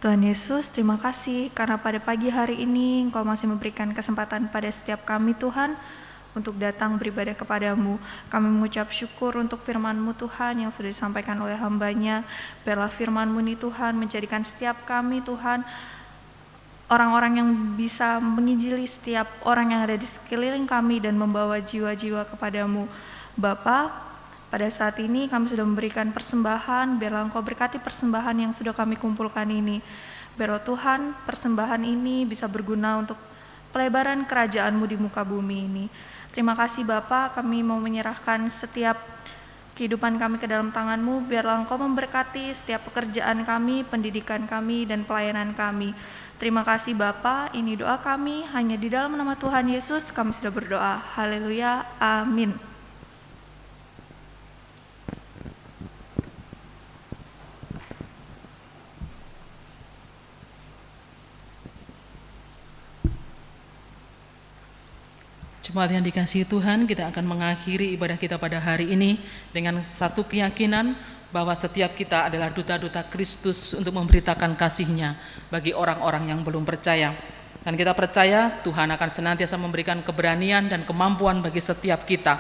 Tuhan Yesus, terima kasih karena pada pagi hari ini Engkau masih memberikan kesempatan pada setiap kami Tuhan untuk datang beribadah kepadamu. Kami mengucap syukur untuk firman-Mu Tuhan yang sudah disampaikan oleh hamba-Nya. Biarlah firman-Mu ini Tuhan menjadikan setiap kami Tuhan orang-orang yang bisa menginjili setiap orang yang ada di sekeliling kami dan membawa jiwa-jiwa kepadamu. Bapa, pada saat ini kami sudah memberikan persembahan, biarlah Engkau berkati persembahan yang sudah kami kumpulkan ini. Biarlah Tuhan, persembahan ini bisa berguna untuk pelebaran kerajaan-Mu di muka bumi ini. Terima kasih Bapa, kami mau menyerahkan setiap kehidupan kami ke dalam tangan-Mu. Biarlah Engkau memberkati setiap pekerjaan kami, pendidikan kami, dan pelayanan kami. Terima kasih Bapa, ini doa kami, hanya di dalam nama Tuhan Yesus kami sudah berdoa. Haleluya, amin. Jemaat yang dikasihi Tuhan, kita akan mengakhiri ibadah kita pada hari ini dengan satu keyakinan bahwa setiap kita adalah duta-duta Kristus untuk memberitakan kasih-Nya bagi orang-orang yang belum percaya. Dan kita percaya Tuhan akan senantiasa memberikan keberanian dan kemampuan bagi setiap kita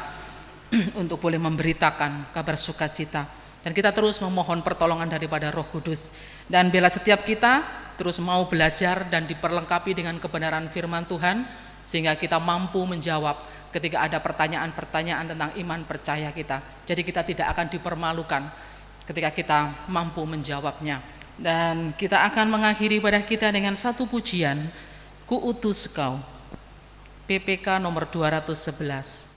untuk boleh memberitakan kabar sukacita. Dan kita terus memohon pertolongan daripada Roh Kudus. Dan bila setiap kita terus mau belajar dan diperlengkapi dengan kebenaran firman Tuhan, sehingga kita mampu menjawab ketika ada pertanyaan-pertanyaan tentang iman percaya kita. Jadi kita tidak akan dipermalukan ketika kita mampu menjawabnya. Dan kita akan mengakhiri ibadah kita dengan satu pujian, Ku Utus Kau, PPK nomor 211.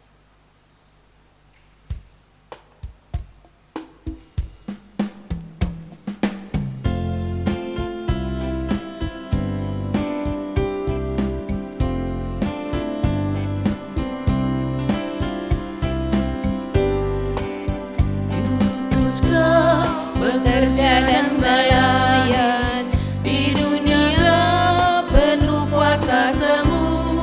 Bekerja dan melayan di dunia penuh kuasa semu,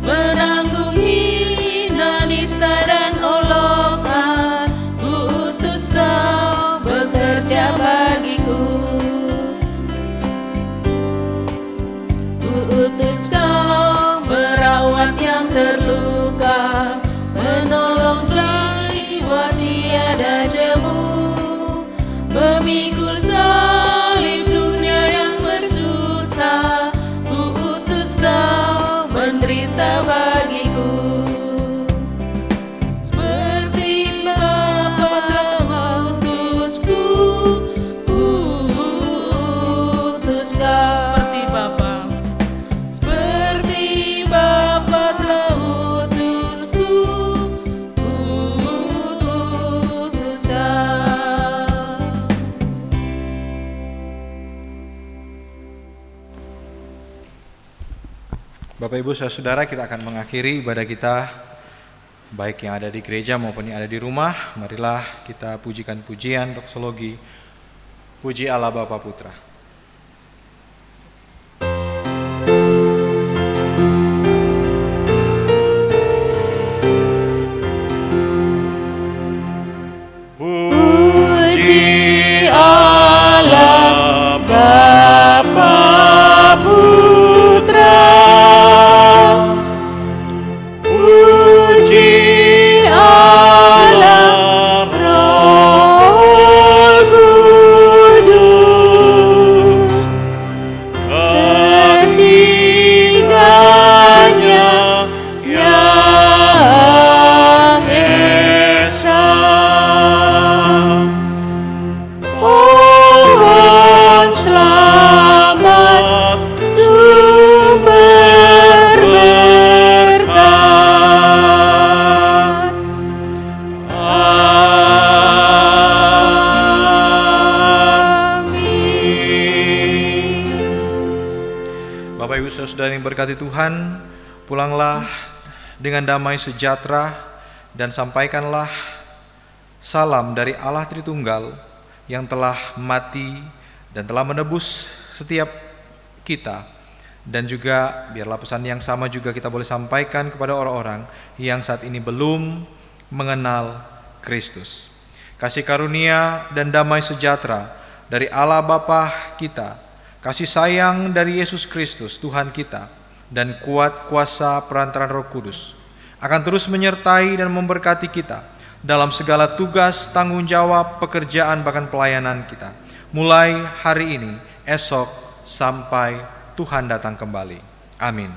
menanggung hina, nista dan olokan. Ku utus Kau bekerja bagiku, ku utus Kau merawat yang terluka, menolong jiwa tiada jemu, memikul salib dunia yang bersusah. Ku utus Kau menderita bagiku. Seperti Bapa telah mengutusku, ku utus Kau. Seperti Bapa, seperti Bapa telah mengutusku, ku utus Kau. Bapak Ibu Saudara, kita akan mengakhiri ibadah kita baik yang ada di gereja maupun yang ada di rumah. Marilah kita pujikan pujian doksologi, puji Allah Bapa Putra. Puji Allah Bapa Putra, puji Allah Roh Kudus. Bapak Ibu Saudara yang berkati Tuhan, pulanglah dengan damai sejahtera dan sampaikanlah salam dari Allah Tritunggal yang telah mati dan telah menebus setiap kita. Dan juga biarlah pesan yang sama juga kita boleh sampaikan kepada orang-orang yang saat ini belum mengenal Kristus. Kasih karunia dan damai sejahtera dari Allah Bapa kita, kasih sayang dari Yesus Kristus Tuhan kita, dan kuat kuasa perantaraan Roh Kudus akan terus menyertai dan memberkati kita dalam segala tugas, tanggung jawab, pekerjaan, bahkan pelayanan kita, mulai hari ini, esok, sampai Tuhan datang kembali. Amin.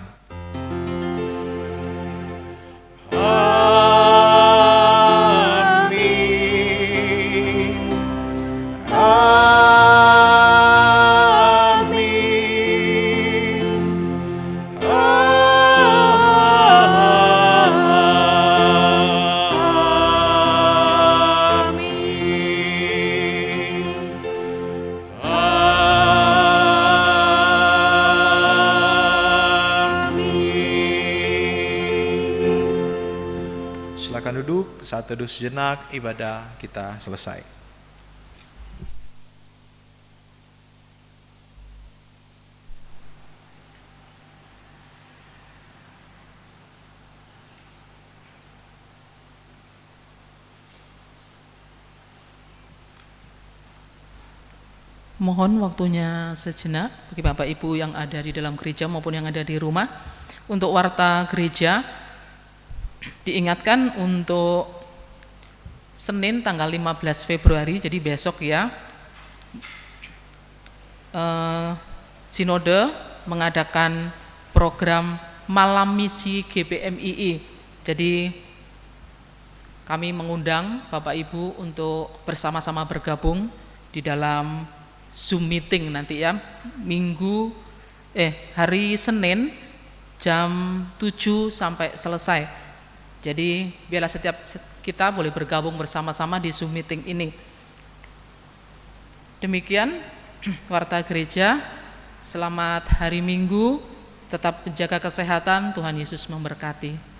Silakan duduk, saat teduh sejenak, ibadah kita selesai. Mohon waktunya sejenak bagi Bapak Ibu yang ada di dalam gereja maupun yang ada di rumah. Untuk warta gereja, diingatkan untuk Senin tanggal 15 Februari, jadi besok ya, Sinode mengadakan program Malam Misi GPMII. Jadi kami mengundang Bapak Ibu untuk bersama-sama bergabung di dalam Zoom meeting nanti ya, hari Senin jam 7 sampai selesai. Jadi biarlah setiap kita boleh bergabung bersama-sama di Zoom meeting ini. Demikian warta gereja. Selamat hari Minggu, tetap menjaga kesehatan, Tuhan Yesus memberkati.